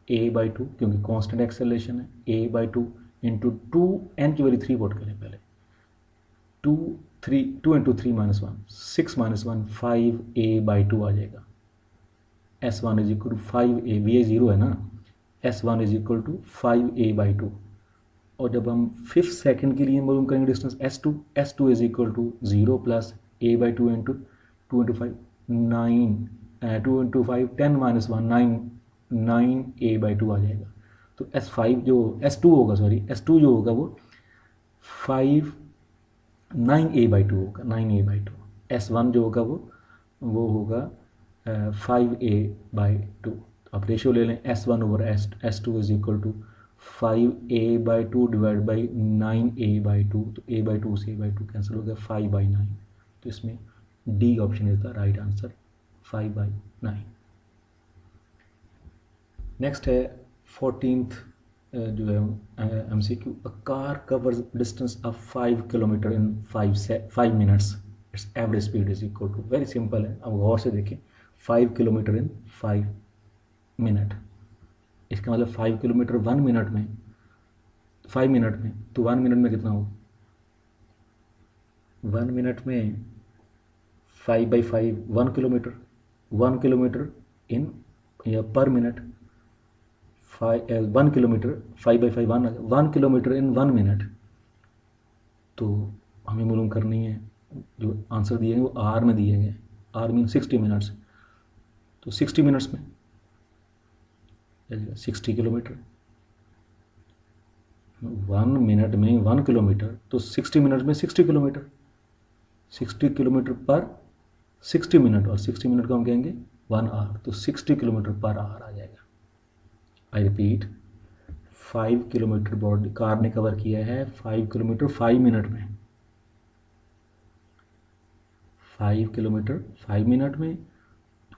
ए बाई टू क्योंकि कांस्टेंट एक्सेलरेशन है, a by two into two, n की वैल्यू थ्री पुट करें पहले, two into three minus one, six minus one, five a by two आ जाएगा। S1 is equal to five a, v i zero है ना, S1 is equal to five a by two. और जब हम fifth second के लिए मालूम करेंगे distance S2 is equal to zero plus a by two into two into five, nine, two into five, ten minus one, nine, nine a by two आ जाएगा। तो S5 जो S2 होगा, सॉरी S2 जो होगा वो five, nine a by two होगा, nine a by two. S1 जो होगा वो होगा फाइव ए बाई टू। आप रेशियो ले लें, S1 over S2 is equal to five a by two divide by nine a by two, तो a by to से ए बाई टू कैंसिल हो गया, फाइव बाई नाइन। तो इसमें D option is the right answer, five by nine. Next है 14th जो है MCQ, a car covers distance of 5 kilometre in 5 minutes, its average speed is equal to, very simple है, अब गौर से देखें, 5 kilometre in 5 minute, इसका मतलब 5 kilometre 1 minute में, 5 मिनट में, तो 1 मिनट में कितना हो, 1 मिनट में 5 बाई 5 1 किलोमीटर, 1 किलोमीटर इन या पर minute, 1 kilometre 5 by 5 1 kilometre in 1 minute. तो हमें मालूम करनी है, जो आंसर दिए हैं वो आर में दिए गए, आर मीन 60 मिनट्स, तो 60 मिनट्स में 60 किलोमीटर, 1 मिनट में 1 किलोमीटर, तो 60 मिनट में 60 किलोमीटर, 60 किलोमीटर पर 60 मिनट, और 60 मिनट को हम कहेंगे 1 आवर, तो 60 किलोमीटर पर आवर आ जाएगा। I repeat, 5 kilometre body car ने कवर किया है, 5 किलोमीटर 5 मिनट में, 5 किलोमीटर 5 मिनट में,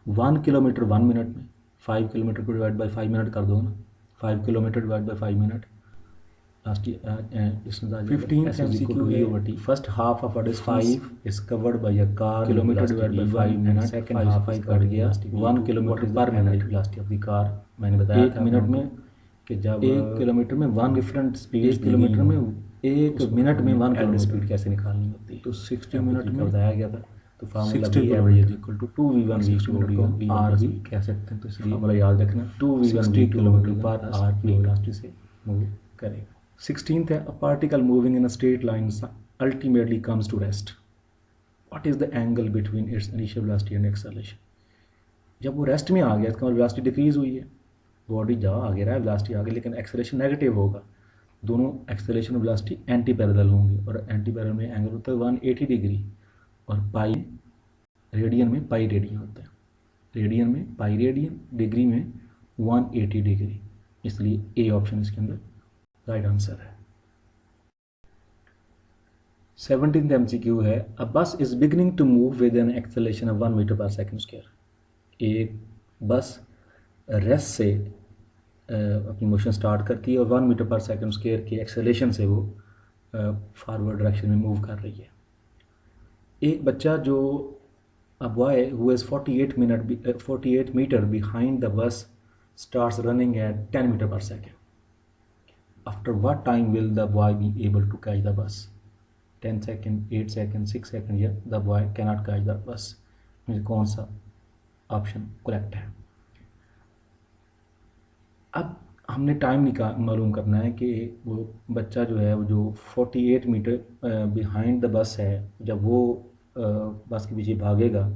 1 किलोमीटर 1 मिनट में, 5 किलोमीटर को डिवाइड बाई 5 मिनट कर दो ना, 5 kilometre divide by 5 minute, last 15th MCQ, first half of a distance 5 is covered by a car, kilometre divide by 5 minute, second half is cut गया 1 kilometre पर minute, velocity of the car, मैंने बताया था 1 minute में कि जब 1 kilometre में 1 different speed, 1 kilometre में 1 मिनट में 1 किलोमीटर स्पीड कैसे निकालनी होती है, तो 60 मिनट में बताया गया था, तो फार्मूला भी average equal to 2v1 v R भी कह सकते हैं, तो इसलिए फार्मूला याद रखना, 2v1 किलोमीटर पर आर की वेलोसिटी से मूव करेगा। 16th है, a particle moving in a straight line ultimately comes to rest, what is the angle between its initial velocity and acceleration. जब वो रेस्ट में आ गया, इसका मतलब वेलोसिटी डिक्रीज हुई है, बॉडी जा आगे रहा है, वेलोसिटी आगे, लेकिन एक्सेलरेशन नेगेटिव होगा, दोनों एक्सेलरेशन और वेलोसिटी एंटी पैरेलल होंगे, और एंटी पैरेलल में एंगल होता है 180 डिग्री, और पाई रेडियन में पाई रेडियन होता है, रेडियन में पाई रेडियन, डिग्री में 180 डिग्री, इसलिए ए ऑप्शन इसके अंदर राइट आंसर है। 17th MCQ है, a bus is beginning to move with an acceleration of 1 metre per second square. एक बस रेस्ट से अपनी मोशन स्टार्ट करती है और 1 मीटर पर सेकंड स्क्वायर की एक्सेलरेशन से वो फॉरवर्ड डायरेक्शन में मूव कर रही है। एक बच्चा जो a boy who is 48 meter behind the bus starts running at 10 meter per second. After what time will the boy be able to catch the bus? 10 second, 8 second, 6 second, या the boy cannot catch the bus. मुझे कौन सा option correct है। अब हमने time मालूम करना है कि वो बच्चा जो है वो जो 48 मीटर बिहाइंड द बस है, जब वो बस के पीछे भागेगा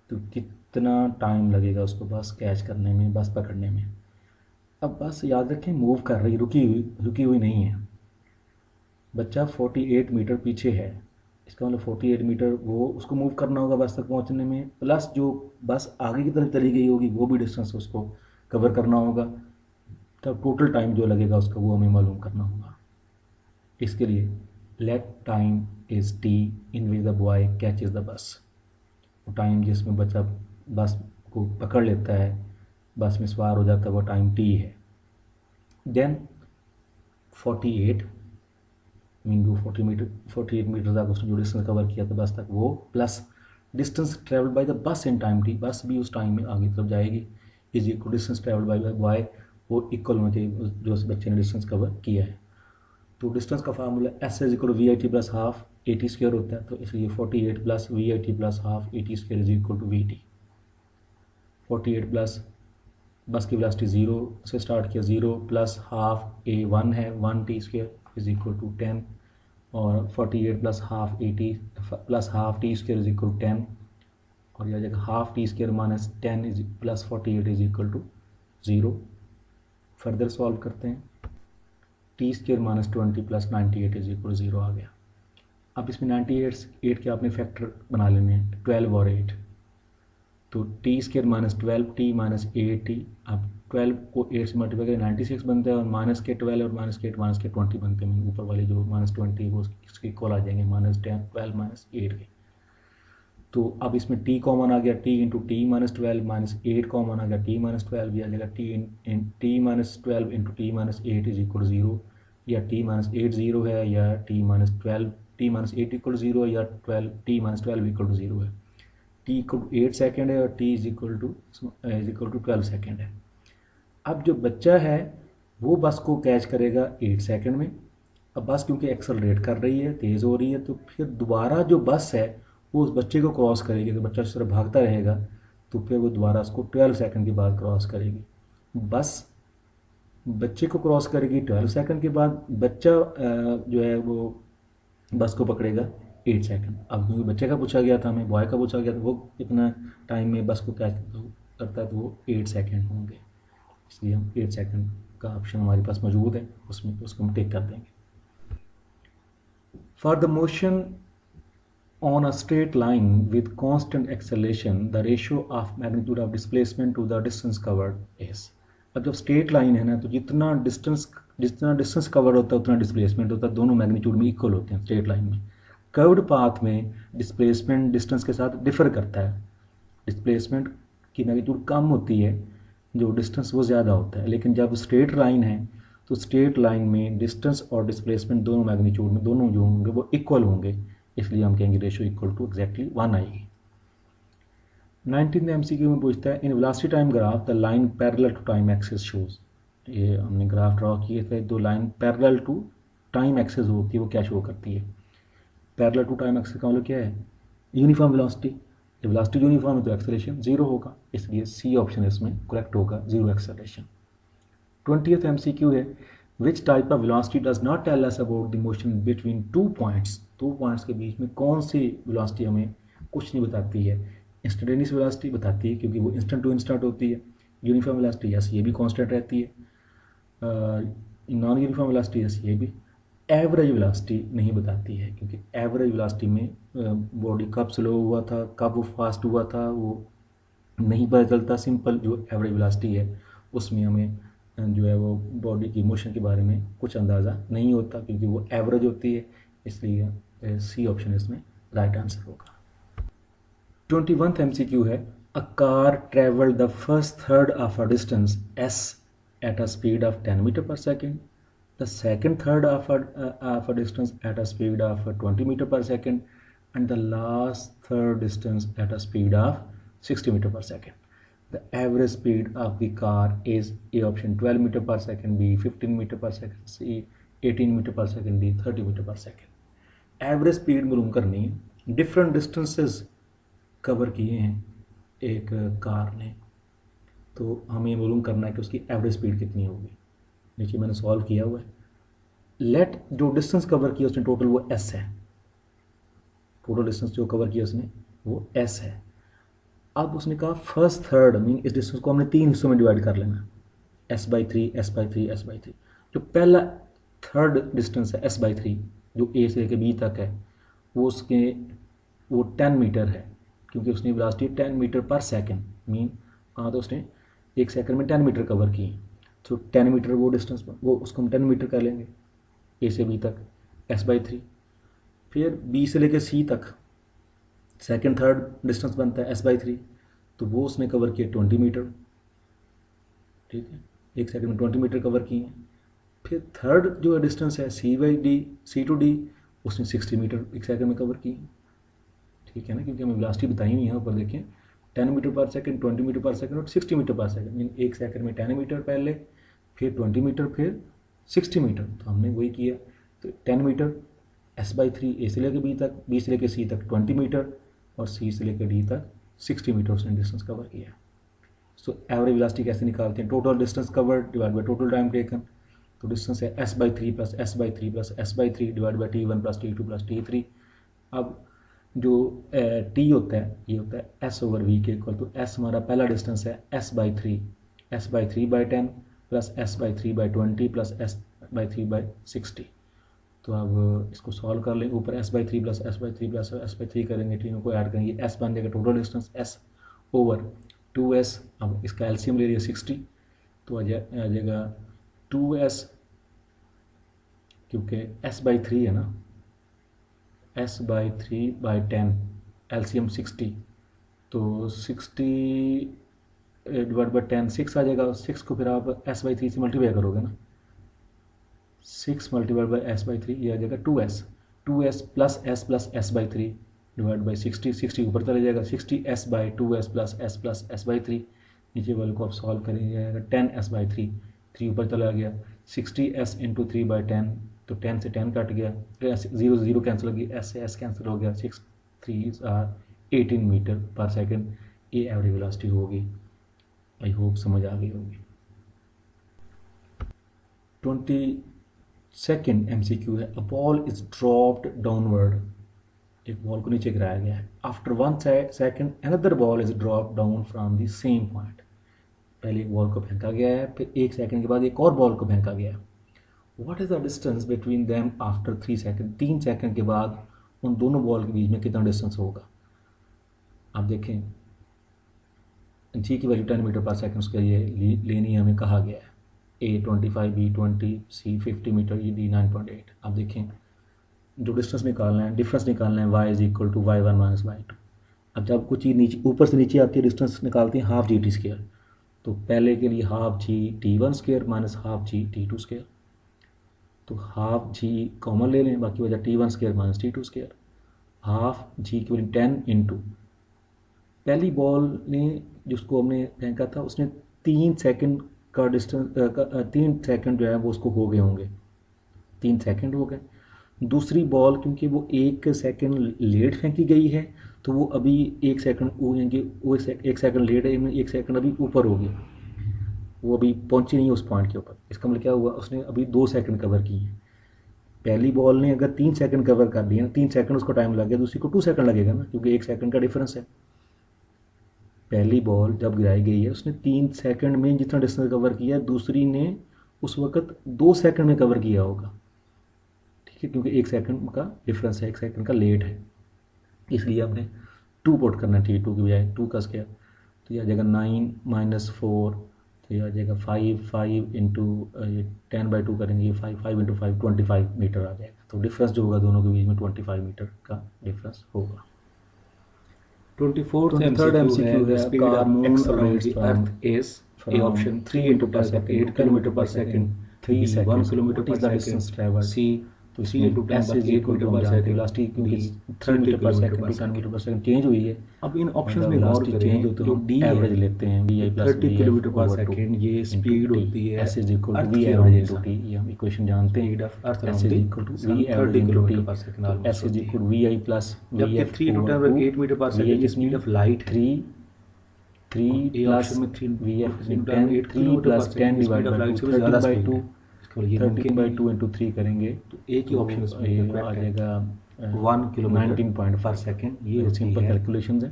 तो कितना टाइम लगेगा उसको बस कैच करने में, बस पकड़ने में। अब बस याद रखें मूव कर रही, रुकी हुई नहीं है। बच्चा 48 मीटर पीछे है, इसका मतलब 48 मीटर वो उसको मूव करना होगा बस तक पहुंचने में, प्लस जो बस आगे की तरफ चली गई होगी वो भी डिस्टेंस उसको कवर करना होगा, तब टोटल टाइम जो लगेगा उसका वो हमें मालूम करना होगा। इसके लिए let time is T in which the boy catches the bus, time जिसमें बच्चा बस को पकड़ लेता है, बस में सवार हो जाता है, वो टाइम t है। देन 48 मीन जो 48 मीटर तक उसने जो डिस्टेंस कवर किया था बस तक, वो plus distance travelled by the bus in time t, बस भी उस टाइम में आगे तरफ जाएगी, is equal distance travelled by Y, वो इक्वल होना चाहिए जो उस बच्चे ने डिस्टेंस कवर किया है। तो डिस्टेंस का formula S is equal to we I T plus half A T square होता है, तो इसलिए 48 plus V I T plus half A T square is equal to we T. 48 plus bus की velocity 0 से start किया, 0 plus half ए 1 है, 1 T square is equal to 10, और 48 plus half A T plus half T square is equal to 10, और यह जगह half T square minus 10 is plus 48 is equal to 0। Further solve करते हैं, T square minus 20 plus 98 is equal 0 आ गया। अब इसमें 98 के आपने फैक्टर बना लेने हैं, 12 और 8, तो T square minus 12 t minus 8 T, अब 12 को 8 से मल्टीप्लाई करें 96 बनता है, और माइनस के 12 और माइनस के 20 बनते हैं, ऊपर वाले जो माइनस 20 वो इसके इक्वल आ जाएंगे माइनस 12 माइनस 8 के। तो अब इसमें t कॉमन आ गया, t into t minus 12 minus 8 common आ गया, t माइनस 12 भी आ जाएगा, t minus 12 into t minus 8 is equal 0, या t माइनस 8 0 है, या t minus 12 t minus 8 equal 0, या 12 टी माइनस 12 इक्वल टू 0 है। t इक्वल टू 8 सेकेंड है, और t is equal to 12 second है। अब जो बच्चा है वो बस को कैच करेगा 8 सेकेंड में। अब बस क्योंकि एक्सेलरेट कर रही है, तेज़ हो रही है, तो फिर दोबारा जो बस है वो उस बच्चे को क्रॉस करेगी, तो बच्चा जिस तरह भागता रहेगा तो फिर वो दोबारा उसको 12 सेकंड के बाद क्रॉस करेगी। बस बच्चे को क्रॉस करेगी 12 सेकंड के बाद, बच्चा जो है वो बस को पकड़ेगा 8 सेकंड। अब क्योंकि बच्चे का पूछा गया था, हमें बॉय का पूछा गया था, वो कितना टाइम में बस को कैच करता है, तो वो 8 सेकंड होंगे, इसलिए हम 8 सेकंड का ऑप्शन हमारे पास मौजूद है, उसमें उसको हम टिक कर देंगे। For the motion on a straight line with constant acceleration, the ratio of magnitude of displacement to the distance covered is। अब जब स्ट्रेट लाइन है ना, तो जितना डिस्टेंस कवर होता है उतना डिस्प्लेसमेंट होता है, दोनों मैग्नीट्यूड में इक्वल होते हैं स्ट्रेट लाइन में। कर्व्ड पाथ में डिस्प्लेसमेंट डिस्टेंस के साथ डिफर करता है, डिस्प्लेसमेंट की मैग्नीट्यूड कम होती है, जो डिस्टेंस वो ज़्यादा होता है, लेकिन जब स्ट्रेट लाइन है तो स्ट्रेट लाइन में डिस्टेंस और डिस्प्लेसमेंट दोनों मैग्नीट्यूड में, दोनों जो होंगे वो इक्वल होंगे, इसलिए हम कहेंगे रेशियो इक्वल टू एग्जैक्टली 1 आएगी। 19 MCQ में पूछता है, in velocity time graph the line parallel to time axis shows. ये हमने ग्राफ ड्रॉ किए थे, दो line parallel to time axis होती है, वो क्या शो करती है? पैरेलल टू टाइम एक्सिस का मतलब क्या है? Uniform velocity. जब वेलोसिटी यूनिफॉर्म है तो एक्सेलरेशन 0 होगा, इसलिए सी ऑप्शन इसमें करेक्ट होगा, 0 एक्सेलरेशन। 20th MCQ है, which type of velocity does not tell us about the motion between 2 points. 2 points के बीच में कौन सी वेलोसिटी हमें कुछ नहीं बताती है? इंस्टेंटेनियस वेलोसिटी बताती है, क्योंकि वो इंस्टेंट टू इंस्टेंट होती है। यूनिफॉर्म वेलोसिटी यस, ये भी कांस्टेंट रहती है। नॉन यूनिफॉर्म वेलोसिटी यस, ये भी। एवरेज वेलोसिटी नहीं बताती है, क्योंकि एवरेज वेलोसिटी में बॉडी कब स्लो हुआ था, कब वो फास्ट हुआ था, वो नहीं पता चलता। सिंपल जो एवरेज वेलोसिटी है उसमें हमें जो है वो बॉडी की मोशन के बारे में कुछ अंदाज़ा नहीं होता, क्योंकि वो एवरेज होती है, इसलिए सी ऑप्शन इसमें राइट आंसर होगा। 21th MCQ है, a car travelled the first third of a distance s at a speed of 10 metre per second, the second third of a distance at a speed of 20 metre per second, and the last third distance at a speed of 60 metre per second. The average speed of the car is A option 12 meter per second, B 15 meter per second, C 18 meter per second, D 30 meter per second। Average speed मालूम करनी है, different distances cover किए हैं एक car ने, तो हमें मालूम करना है कि उसकी एवरेज स्पीड कितनी होगी। नीचे मैंने सॉल्व किया हुआ है। लेट जो डिस्टेंस कवर किया उसने टोटल वो S है, टोटल डिस्टेंस जो कवर किया उसने वो S है। अब उसने कहा फर्स्ट थर्ड मीन इस डिस्टेंस को हमने 3 हिस्सों में डिवाइड कर लेना, S/3 S/3 S/3। जो पहला थर्ड डिस्टेंस है S/3 जो A से लेकर B तक है, वो 10 मीटर है, क्योंकि उसने velocity 10 metre per second mean तो उसने 1 सेकेंड में 10 मीटर कवर किए, तो 10 मीटर वो डिस्टेंस, वो उसको हम 10 मीटर कर लेंगे A से B तक S/3। फिर B से लेकर C तक सेकेंड थर्ड डिस्टेंस बनता है S/3, तो वो उसने कवर किया 20 मीटर, ठीक है, 1 सेकंड में 20 मीटर कवर किए हैं। फिर थर्ड जो डिस्टेंस है सी टू डी, उसने 60 मीटर 1 सेकंड में कवर किए, ठीक है ना, क्योंकि हमें वेलोसिटी बताई हुई है ऊपर देखें 10 metre per second, 20 metre per second और 60 metre per second, mean 1 second में 10 मीटर पहले, फिर 20 मीटर, फिर 60 मीटर। तो हमने वही किया, तो 10 मीटर S/3 ए से लेकर बी तक, बी से लेकर सी तक 20 मीटर और सी से लेकर डी तक 60 मीटर उसने डिस्टेंस कवर किया। सो एवरेज वेलोसिटी कैसे निकालते हैं? Total distance covered divide by total time taken. तो डिस्टेंस है S/3 plus S/3 plus S/3 divide by T1 plus T2 plus T3। अब जो T होता है ये होता है S/V के इक्वल। तो S हमारा पहला डिस्टेंस है S/3, S/3/10 plus S/3/20 plus S/3/60। तो अब इसको सॉल्व कर लें, ऊपर S/3 plus S/3 plus S/3 करेंगे, तीनों को ऐड करेंगे, S बन जाएगा टोटल डिस्टेंस S/2S। अब इसका एलसीएम ले लिया 60, तो आ जाएगा 2S, क्योंकि S/3 है ना, S/3/10 एलसीएम 60, तो 60 डिवाइड बाई 10 6 आ जाएगा। 6 को फिर आप S/3 से मल्टीप्लाई करोगे ना, 6 मल्टीप्लाइड बाई S/3, ये आ जाएगा 2S plus S plus S/3 divide by 60, 60 ऊपर चले जाएगा, 60S/2S प्लस S/3, नीचे वाले को आप सॉल्व करेंगे जाएगा 10S/3, 3 ऊपर चला गया, 60S इंटू 3/10, तो 10 से 10 कट गया, 0 से 0 कैंसिल हो गया, S से S कैंसिल हो गया, 6 3 आर 18 मीटर पर सेकंड, ये एवरेज वेलोसिटी होगी। आई होप समझ आ गई होगी। 22nd MCQ है, a ball is dropped downward, एक बॉल को नीचे गिराया गया है, after 1 second another ball is drop down from the same point. पहले एक बॉल को फेंका गया है, फिर 1 सेकंड के बाद एक और बॉल को फेंका गया है। What is the distance between them after 3 second, 3 second के बाद उन दोनों बॉल के बीच में कितना डिस्टेंस होगा? आप देखें जी की वैल्यू 10 मीटर पर सेकंड उसके लिए लेनी हमें कहा गया है, A 25, B 20, C 50 मीटर, ये D 9.8। आप देखें जो डिस्टेंस निकालना है, डिफरेंस निकालना है, y is equal to y1 minus y2। अब जब कुछ चीज़ नीचे ऊपर से नीचे आती है, डिस्टेंस निकालते हैं हाफ जी टी स्क्वायर, तो पहले के लिए half g T1 square minus half g T2 square, तो हाफ जी कॉमन ले लें, बाकी वजह T1 square minus T2 square, half g की वैल्यू 10 इंटू पहली बॉल ने जिसको हमने फेंका था उसने 3 सेकंड का डिस्टेंस 3 सेकंड जो है वो उसको हो गए होंगे, 3 सेकंड हो गए। दूसरी बॉल क्योंकि वो 1 सेकंड लेट फेंकी गई है, तो वो अभी 1 सेकंड वो 1 सेकंड लेट है, 1 सेकंड अभी ऊपर हो गया, वो अभी पहुंची नहीं उस पॉइंट के ऊपर। इसका मतलब क्या हुआ, उसने अभी 2 सेकंड कवर किए हैं। पहली बॉल ने अगर 3 सेकंड कवर कर लिया, 3 सेकंड उसको टाइम लग गया, दूसरी को 2 सेकंड लगेगा ना, क्योंकि 1 सेकंड का डिफरेंस है। पहली बॉल जब गिराई गई है उसने 3 सेकंड में जितना डिस्टेंस कवर किया है, दूसरी ने उस वक्त 2 सेकंड में कवर किया होगा, ठीक है, क्योंकि 1 सेकंड का डिफरेंस है, 1 सेकंड का लेट है, इसलिए आपने 2 पुट करना चाहिए, 2 की बजाय 2 का स्क्वायर, तो यह आ जाएगा 9 माइनस 4, तो यह आ जाएगा 5 इंटू 10/2 करेंगे, ये 5 इंटू 5 25 मीटर आ जाएगा। तो डिफरेंस जो होगा दोनों के बीच में 25 मीटर का डिफरेंस होगा। 24th MCQ है, speed car of moon x around rotates the from earth is A option 3 2 into per 10 second, 8 kilometer per second, 3 B 1 seconds. kilometer What per is the second, distance traveled? C तो 3 into 10 S पर is 8 equal metre to हम पर जानते हैं second, velocity क्योंकि D 3 30 metre पर kilometre second पर to 10 metre second. पर सेकंड चेंज हुई है। अब इन ऑप्शंस में गौर वेलोसिटी चेंज करें, हो तो जो हम D एवरेज है लेते हैं VI plus 30 kilometre per second, ये स्पीड होती है S is equal to earth V के average अराउंड into T, ये हम इक्वेशन जानते स्पीड हैं। Of earth S around is the equal to sun V average 30 into kilometre T, per second तो almost S is होती है। equal to VI plus जबकि VF 3 to 10 over 2, 8 metre पर VI second कितनी speed है? Of light है। 3 ए plus option में 3 VF into 10, 8 3 kilometre पर plus 10 second speed divide of by light 2, से भी ज़्यादा 13/2, स्पीड है, इसके लिए ये मुमकिन नहीं है। 13/2 इंटू 3 करेंगे तो एक ही तो ऑप्शन इसमें ये आ करेक्ट है, जाएगा 1 किलोमीटर 19.4 पर सेकंड। ये होती सिंपल है कैलकुलेशंस है।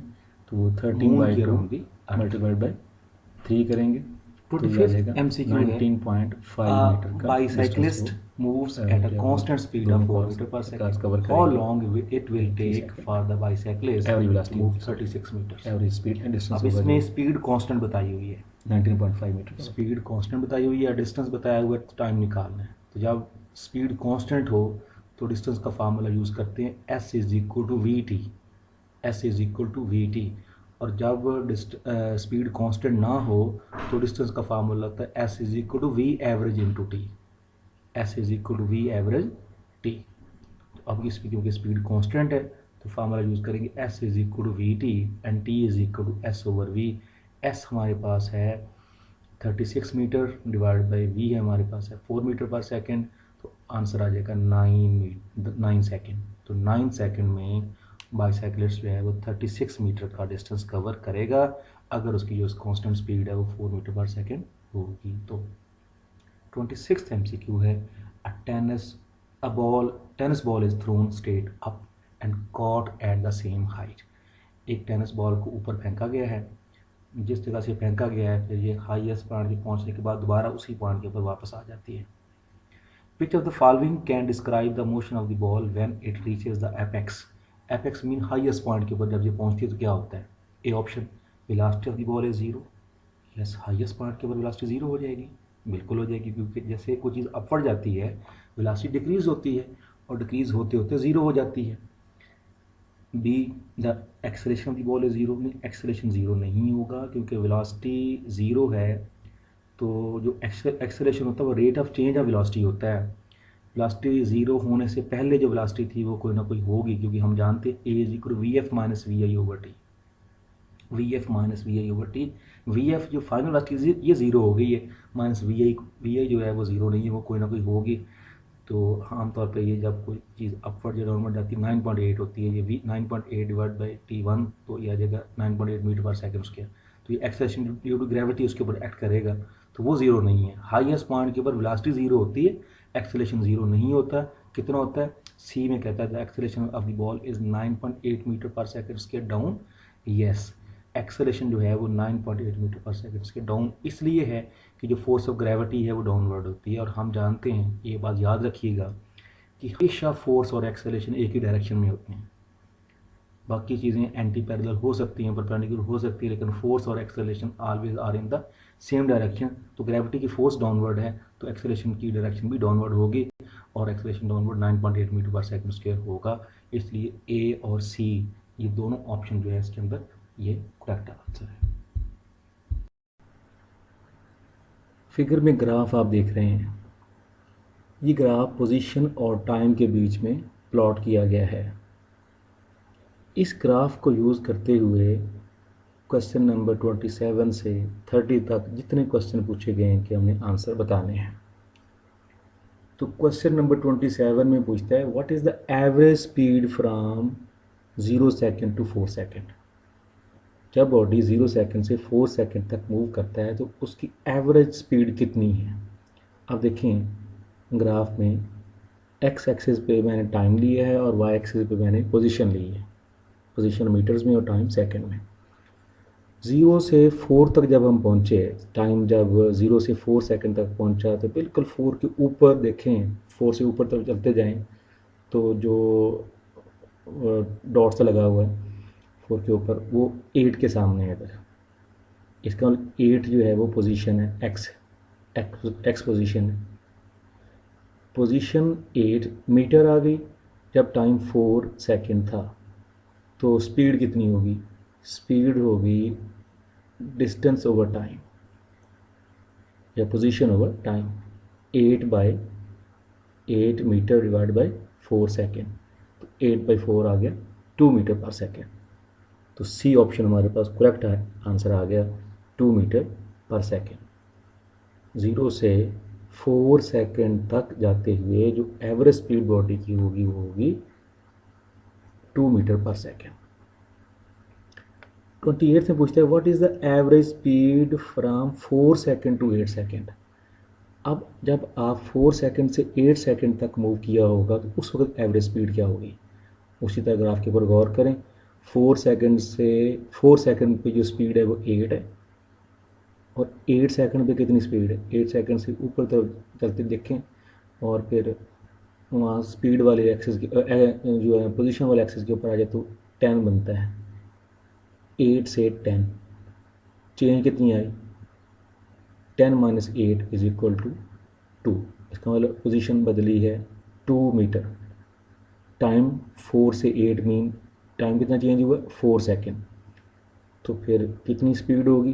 तो मून के 13/2 around the earth. Multiplied by 3 करेंगे तो ये आ 25th जाएगा MCQ है, 19.5 मीटर का बाईसाइक्लिस्ट moves at a constant speed of 4 meter per second. How long it will take for the bicyclist to move 36 meters? Average speed and distance अब इसमें speed constant बताई हुई है, 19.5 मीटर। स्पीड कांस्टेंट बताई हुई है, डिस्टेंस बताया हुआ है, टाइम निकालना है। तो जब स्पीड कांस्टेंट हो तो डिस्टेंस का फार्मूला यूज़ करते हैं, S is equal to we T, S is equal to we T. और जब स्पीड कांस्टेंट ना हो तो डिस्टेंस का फार्मूला होता है S is equal to V average into T, S is equal to V average T. तो अब इसकी क्योंकि स्पीड कांस्टेंट है तो फार्मूला यूज़ करेंगे S is equal to we T and T is equal to S over V. S हमारे पास है 36 मीटर डिवाइड बाई वी है हमारे पास है 4 मीटर पर सेकेंड, तो आंसर आ जाएगा 9 सेकेंड। तो 9 सेकेंड में बाईसाइकिलिस्ट जो है वो 36 मीटर का डिस्टेंस कवर करेगा अगर उसकी जो कांस्टेंट स्पीड है वो 4 मीटर पर सेकेंड होगी। तो 26th MCQ है a tennis ball is thrown straight up and caught at the same height. एक टेनिस बॉल को ऊपर फेंका गया है, जिस जगह से फेंका गया है फिर ये हाईएस्ट पॉइंट पे पहुंचने के बाद दोबारा उसी पॉइंट के ऊपर वापस आ जाती है। Which of the following can describe the motion of the ball when it reaches the apex. Apex mean highest point के ऊपर जब ये पहुंचती है तो क्या होता है। A option velocity of the ball is zero. Yes, highest point के ऊपर वेलोसिटी जीरो हो जाएगी, बिल्कुल हो जाएगी, क्योंकि जैसे कोई चीज़ अपवर्ड जाती है वेलोसिटी डिक्रीज होती है और डिक्रीज होते होते ज़ीरो हो जाती है। Be the acceleration of the ball is zero. नहीं, एक्सेलेरेशन ज़ीरो नहीं होगा क्योंकि वेलोसिटी ज़ीरो है तो जो एक्सेलेरेशन होता है वो rate of change of velocity होता है। वेलोसिटी ज़ीरो होने से पहले जो वेलोसिटी थी वो कोई ना कोई होगी, क्योंकि हम जानते हैं a is equal v F minus v i over t, v F minus v i over t. V f जो फाइनल वेलोसिटी ये ज़ीरो हो गई है, माइनस वी आई जो है वो ज़ीरो नहीं है, वो कोई ना कोई होगी। तो आमतौर पे ये जब कोई चीज़ अपवर्ड या डाउनवर्ड जाती है 9.8 होती है, ये 9.8 डिवाइड बाई T1 तो ये आ जाएगा 9.8 मीटर पर सेकेंड स्क्वायर। तो ये एक्सेलेरेशन ड्यू टू ग्रेविटी उसके ऊपर एक्ट करेगा, तो वो ज़ीरो नहीं है। हाईएस्ट पॉइंट के ऊपर वेलोसिटी ज़ीरो होती है, एक्सेलेरेशन ज़ीरो नहीं होता। कितना होता है, सी में कहता है the acceleration of the ball is 9.8 metre per second square down. Yes, acceleration जो है वो 9.8 metre per second square down इसलिए है कि जो फोर्स ऑफ ग्रेविटी है वो डाउनवर्ड होती है। और हम जानते हैं, ये बात याद रखिएगा, कि हमेशा फोर्स और एक्सेलेरेशन एक ही डायरेक्शन में होते हैं। बाकी चीज़ें एंटी पैरेलल हो सकती हैं, परपेंडिकुलर हो सकती है, लेकिन फोर्स और acceleration always are in the same direction. तो ग्रेविटी की फोर्स डाउनवर्ड है तो एक्सेलेरेशन की डायरेक्शन भी डाउनवर्ड होगी और acceleration downward 9.8 metre per second square होगा। इसलिए ए और सी ये दोनों ऑप्शन जो है इसके अंदर ये करेक्ट आंसर है। फिगर में ग्राफ आप देख रहे हैं, ये ग्राफ पोजीशन और टाइम के बीच में प्लॉट किया गया है। इस ग्राफ को यूज़ करते हुए क्वेश्चन नंबर 27 से 30 तक जितने क्वेश्चन पूछे गए हैं कि हमने आंसर बताने हैं। तो क्वेश्चन नंबर 27 में पूछता है what is the average speed from 0 second to 4 second. जब बॉडी 0 सेकेंड से 4 सेकेंड तक मूव करता है तो उसकी एवरेज स्पीड कितनी है। अब देखें ग्राफ में एक्स एक्सिस पे मैंने टाइम लिया है और वाई एक्सिस पे मैंने पोजीशन ली है, पोजीशन मीटर्स में और टाइम सेकंड में। 0 से 4 तक जब हम पहुँचे, टाइम जब 0 से 4 सेकंड तक पहुँचा तो बिल्कुल 4 के ऊपर देखें, 4 से ऊपर तक चलते जाएं तो जो डॉट्स लगा हुआ है 4 के ऊपर वो 8 के सामने है इधर। इसका 8 जो है वो पोजीशन है, एक्स पोजीशन है। पोजीशन 8 मीटर आ गई जब टाइम 4 सेकंड था, तो स्पीड कितनी होगी, स्पीड होगी डिस्टेंस ओवर टाइम या position over time, 8 metre divide by 4 second, तो 8/4 आ गया 2 मीटर पर सेकेंड। तो सी ऑप्शन हमारे पास करेक्ट है, आंसर आ गया 2 मीटर पर सेकेंड। 0 से 4 सेकेंड तक जाते हुए जो एवरेज स्पीड बॉडी की होगी वो होगी 2 मीटर पर सेकेंड। 28 में पूछता है what is the average speed from 4 second to 8 second. अब जब आप 4 सेकेंड से 8 सेकेंड तक मूव किया होगा तो उस वक्त एवरेज स्पीड क्या होगी। उसी तरह ग्राफ के ऊपर गौर करें, 4 सेकेंड पे जो स्पीड है वो 8 है और 8 सेकेंड पे कितनी स्पीड है, 8 सेकेंड से ऊपर तक चलते देखें और फिर वहाँ स्पीड वाले एक्सेस जो है पोजीशन वाले एक्सेस के ऊपर आ जाए तो 10 बनता है। 8 से 10 चेंज कितनी आई, 10 - 8 इज इक्वल टू 2। इसका मतलब पोजीशन बदली है 2 मीटर। टाइम 4 से 8 मीन टाइम कितना चेंज हुआ, 4 सेकेंड। तो फिर कितनी स्पीड होगी,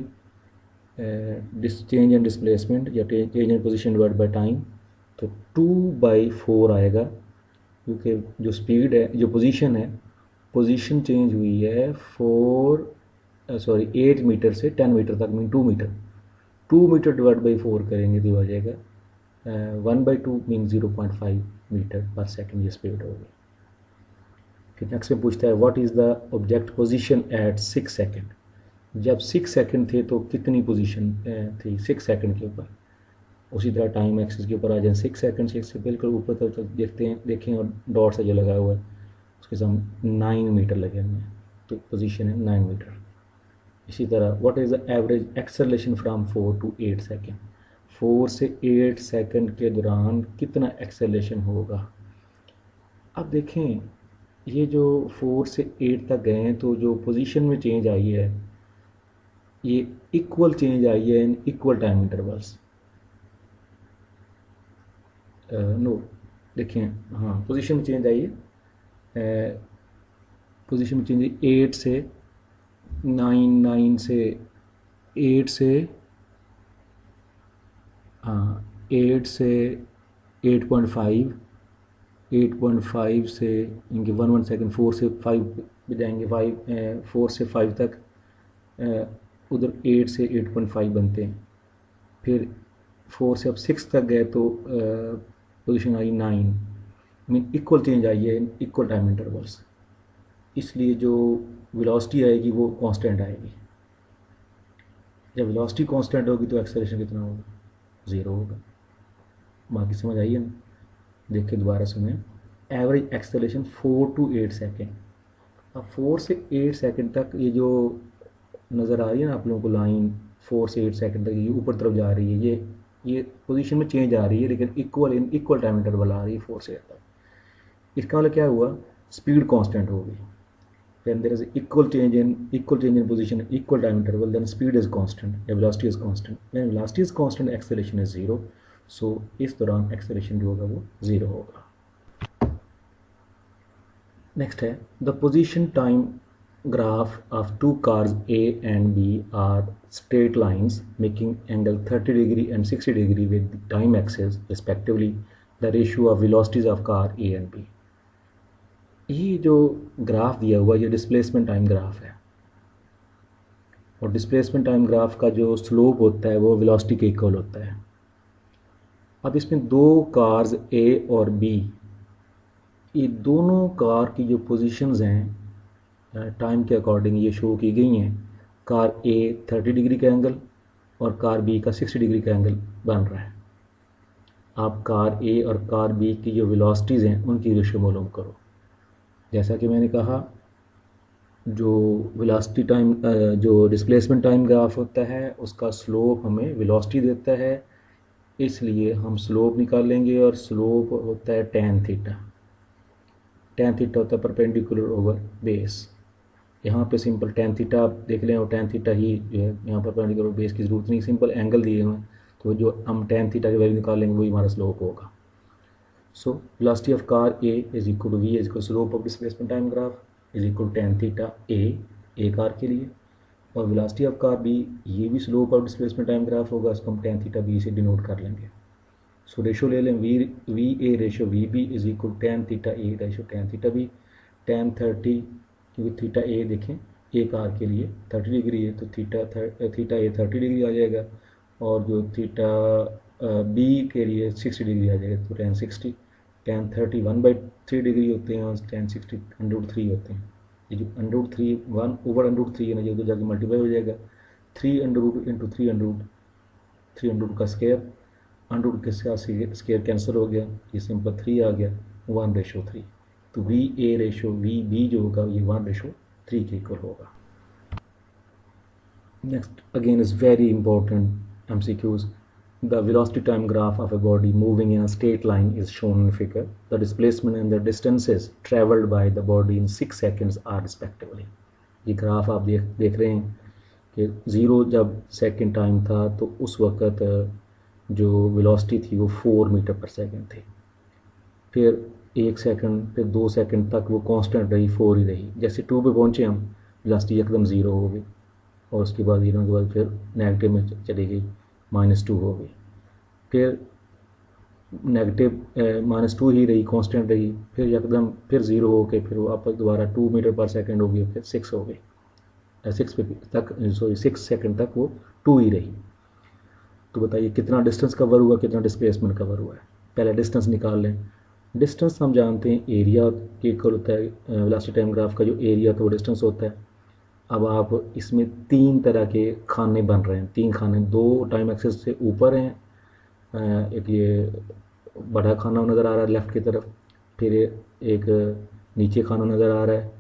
चेंज इन डिस्प्लेसमेंट या change in position divide by time, तो 2/4 आएगा, क्योंकि जो स्पीड है, जो पोजीशन है, पोजीशन चेंज हुई है 8 मीटर से 10 मीटर तक, mean 2 metre. 2 metre divide by 4 करेंगे तो आ जाएगा 1/2 मीन 0.5 मीटर पर सेकंड ये स्पीड होगी। फिर नेक्स्ट में पूछता है what is the object position at 6 second. जब 6 सेकंड थे तो कितनी पोजीशन थी 6 सेकंड के ऊपर। उसी तरह टाइम एक्सिस के ऊपर आ जाए 6 सेकंड से इससे बिल्कुल ऊपर तक देखते हैं, देखें, और डॉट से जो लगा हुआ है उसके साथ 9 मीटर लगे हुए हैं, तो पोजीशन है 9 मीटर। इसी तरह what is the average acceleration from 4 to 8 second. 4 से 8 सेकंड के दौरान कितना एक्सेलरेशन होगा। अब देखें, ये जो 4 से 8 तक गए हैं तो जो पोजीशन में चेंज आई है ये इक्वल चेंज आई है in equal time intervals. No, देखें, हाँ, पोजीशन में चेंज आई है, पोजीशन में चेंज 8 से 9, 9 से 8 से, हाँ, 8 से 8.5, 8.5 से इनके 1 सेकंड, 4 से 5 पे जाएंगे, 4 से 5 तक, उधर 8 से 8.5 बनते हैं। फिर 4 से अब 6 तक गए तो पोजीशन आई 9, मीन इक्वल चेंज आई है इन इक्वल टाइम इंटरवल्स, इसलिए जो वेलोसिटी आएगी वो कांस्टेंट आएगी। जब वेलोसिटी कांस्टेंट होगी तो एक्सेलरेशन कितना होगा, 0 होगा। बाकी समझ आइए ना, देखिए दोबारा सुने, एवरेज एक्सेलरेशन 4 to 8 सेकेंड। अब 4 से 8 सेकेंड तक ये जो नज़र आ रही है ना आप लोगों को लाइन, 4 से 8 सेकेंड तक ये ऊपर तरफ जा रही है, ये पोजीशन में चेंज आ रही है, लेकिन इक्वल टाइम इंटरवल आ रही है 4 से 8 तक। इसका मतलब क्या हुआ, स्पीड कांस्टेंट होगी। When there is equal change in position and equal time interval, then speed is constant, या velocity is constant. When velocity is constant, acceleration is 0. So इस दौरान acceleration जो होगा वो 0 होगा। Next है the position time graph of two cars A and B are straight lines making angle 30 degree and 60 degree with the time axis respectively. The ratio of velocities of car A and B. ये जो graph दिया हुआ ये displacement time graph है, और displacement time graph का जो slope होता है वो वेलोसिटी के इक्वल होता है। अब इसमें दो कार्स ए और बी, ये दोनों कार की जो पोजीशंस हैं टाइम के अकॉर्डिंग ये शो की गई हैं। कार ए 30 डिग्री का एंगल और कार बी का 60 डिग्री का एंगल बन रहा है। आप कार ए और कार बी की जो वेलोसिटीज़ हैं उनकी रेशियो मालूम करो। जैसा कि मैंने कहा, जो वेलोसिटी टाइम, जो डिस्प्लेसमेंट टाइम ग्राफ होता है उसका स्लोप हमें वेलोसिटी देता है, इसलिए हम स्लोप निकालेंगे और स्लोप होता है tan थीटा। tan थीटा होता है परपेंडिकुलर ओवर बेस। यहाँ पे सिंपल tan थीटा आप देख लें, और tan थीटा ही जो है यहाँ पर परपेंडिकुलर बेस की ज़रूरत नहीं, सिंपल एंगल दिए हुए हैं, तो जो हम tan थीटा की वैल्यू निकालेंगे वही हमारा स्लोप होगा। So velocity of car A is equal to V is equal to slope of displacement time graph is equal to tan theta A car के लिए, और velocity of car B ये भी slope of displacement time graph होगा, इसको हम tan theta B से denote कर लेंगे। So रेशो ले लें, V A ratio V B is equal to tan theta A ratio tan theta B। tan 30, क्योंकि थीटा A देखें A कार के लिए 30 डिग्री है तो थीटा A 30 डिग्री आ जाएगा, और जो थीटा B के लिए 60 डिग्री आ जाएगा, तो tan 60। tan 30 1/3 डिग्री होते हैं और tan 60 √3 होते हैं। ये जो √3 1/3 है ना, ये तो जाके मल्टीप्लाई हो जाएगा, 3 इंटू 3 का स्केयर, √ के साथ स्केयर कैंसिल हो गया, ये सिंपल 3 आ गया, 1/3। तो V A ratio V B जो होगा ये 1/3 के इक्वल होगा। Next again is very important MCQs. The velocity time graph of a body moving in a straight line is shown in figure. The displacement and the distances traveled by the body in 6 seconds are respectively. ये graph आप देख रहे हैं कि 0 जब second time था तो उस वक्त जो वेलोसिटी थी वो 4 मीटर पर सेकंड थी, फिर 1 सेकंड, फिर 2 सेकंड तक वो कांस्टेंट रही, 4 ही रही। जैसे 2 पे पहुँचे हम, वेलोसिटी एकदम 0 हो गई, और उसके बाद 0 के बाद फिर नेगेटिव में चली गई, -2 हो गई, फिर नेगेटिव -2 ही रही, कांस्टेंट रही, फिर एकदम फिर 0 हो के फिर वापस दोबारा 2 मीटर पर सेकंड हो गई, फिर 6 हो गई, 6 तक, सॉरी 6 सेकंड तक वो 2 ही रही। तो बताइए कितना डिस्टेंस कवर हुआ, कितना डिस्प्लेसमेंट कवर हुआ है। पहले डिस्टेंस निकाल लें। डिस्टेंस हम जानते हैं एरिया के इक्वल होता है, वेलोसिटी टाइम ग्राफ का जो एरिया तो वो डिस्टेंस होता है। अब आप इसमें 3 तरह के खाने बन रहे हैं, 3 खाने, 2 टाइम एक्सिस से ऊपर हैं, एक ये बड़ा खाना नज़र आ रहा है लेफ़्ट की तरफ, फिर एक नीचे खाना नज़र आ रहा है,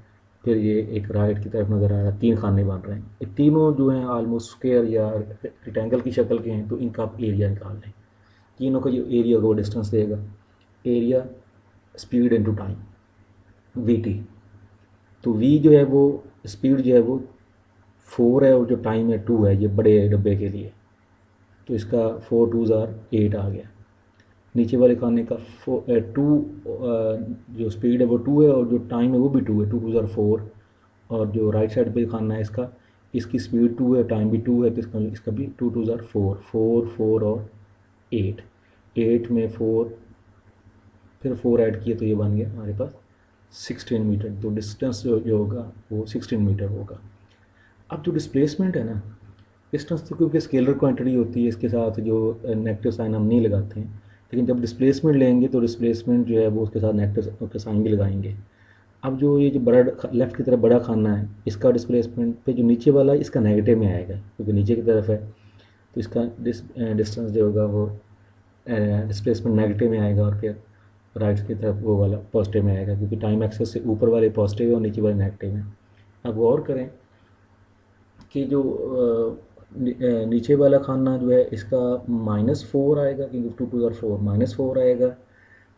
फिर ये एक राइट की तरफ नज़र आ रहा है। 3 खाने बन रहे हैं। ये तीनों जो हैं आलमोस्ट स्क्वायर या रेक्टेंगल की शक्ल के हैं, तो इनका आप एरिया निकाल लें। तीनों का जो एरिया होगा वो डिस्टेंस देगा, area speed into time we T. तो वी जो है वो स्पीड जो है वो 4 है और जो टाइम है 2 है, ये बड़े डब्बे के लिए, तो इसका 4 2 ज़ार 8 आ गया। नीचे वाले खाने का 2 जो स्पीड है वो 2 है और जो टाइम है वो भी 2 है, 2 2 ज़ार 4। और जो राइट साइड पे खाना है इसका, इसकी स्पीड 2 है, टाइम भी 2 है, तो इसका भी 2 2 ज़ार 4, 4 4 और 8, 8 में 4, फिर 4 ऐड किए तो ये बन गया हमारे पास 16 मीटर। तो डिस्टेंस जो होगा वो 16 मीटर होगा। अब जो डिस्प्लेसमेंट है ना, डिस्टेंस तो क्योंकि स्केलर क्वांटिटी होती है, इसके साथ जो नेगेटिव साइन हम नहीं लगाते हैं, लेकिन जब डिस्प्लेसमेंट लेंगे तो डिस्प्लेसमेंट जो है वो उसके साथ नेगेटिव के साइन भी लगाएंगे। अब जो ये जो बड़ा लेफ़्ट की तरफ बड़ा खाना है, इसका डिस्प्लेसमेंट पे जो नीचे वाला है इसका नेगेटिव में आएगा क्योंकि नीचे की तरफ है, तो इसका डिस्टेंस जो होगा वो डिस्प्लेसमेंट नेगेटिव में आएगा, और फिर राइट की तरफ वो वाला पॉजिटिव में आएगा क्योंकि टाइम एक्सेस से ऊपर वाले पॉजिटिव है और नीचे वाले नेगेटिव है। अब गौर करें कि जो नीचे वाला खाना जो है इसका -4 आएगा क्योंकि 2 2 ज़ार 4, -4 आएगा।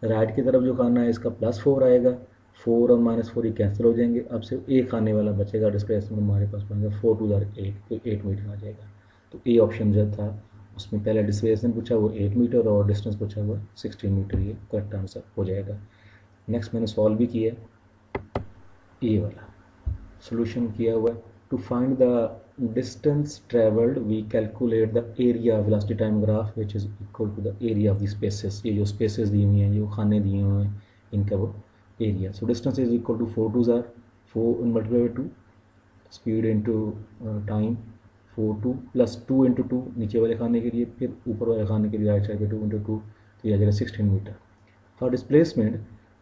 राइट की तरफ जो खाना है इसका +4 आएगा, 4 और -4 ये कैंसिल हो जाएंगे। अब सिर्फ एक खाने वाला बचेगा, डिस्प्लेसमेंट हमारे पास बनेगा 4 2 ज़ार 8, तो 8 मीटर आ जाएगा। तो ए ऑप्शन जो था उसमें पहले डिस्प्लेसमेंट पूछा वो 8 मीटर और डिस्टेंस पूछा हुआ 16 मीटर, ये करेक्ट आंसर हो जाएगा। नेक्स्ट मैंने सॉल्व भी किया ये वाला, सोल्यूशन किया हुआ है। To find the distance travelled we calculate the area velocity time graph which is equal to the area of the spaces. ये जो स्पेसेस दी हुई हैं, जो खाने दिए हुए हैं, इनका वो area. So distance is equal to 4 2 ज़ार 4 multiply 2, speed into time 4 2 plus 2 into 2 नीचे वाले खाने के लिए, फिर ऊपर वाले खाने के लिए राइट साइड पे 2 इंटू 2, तो ये आ जाएगा 16 metre. For displacement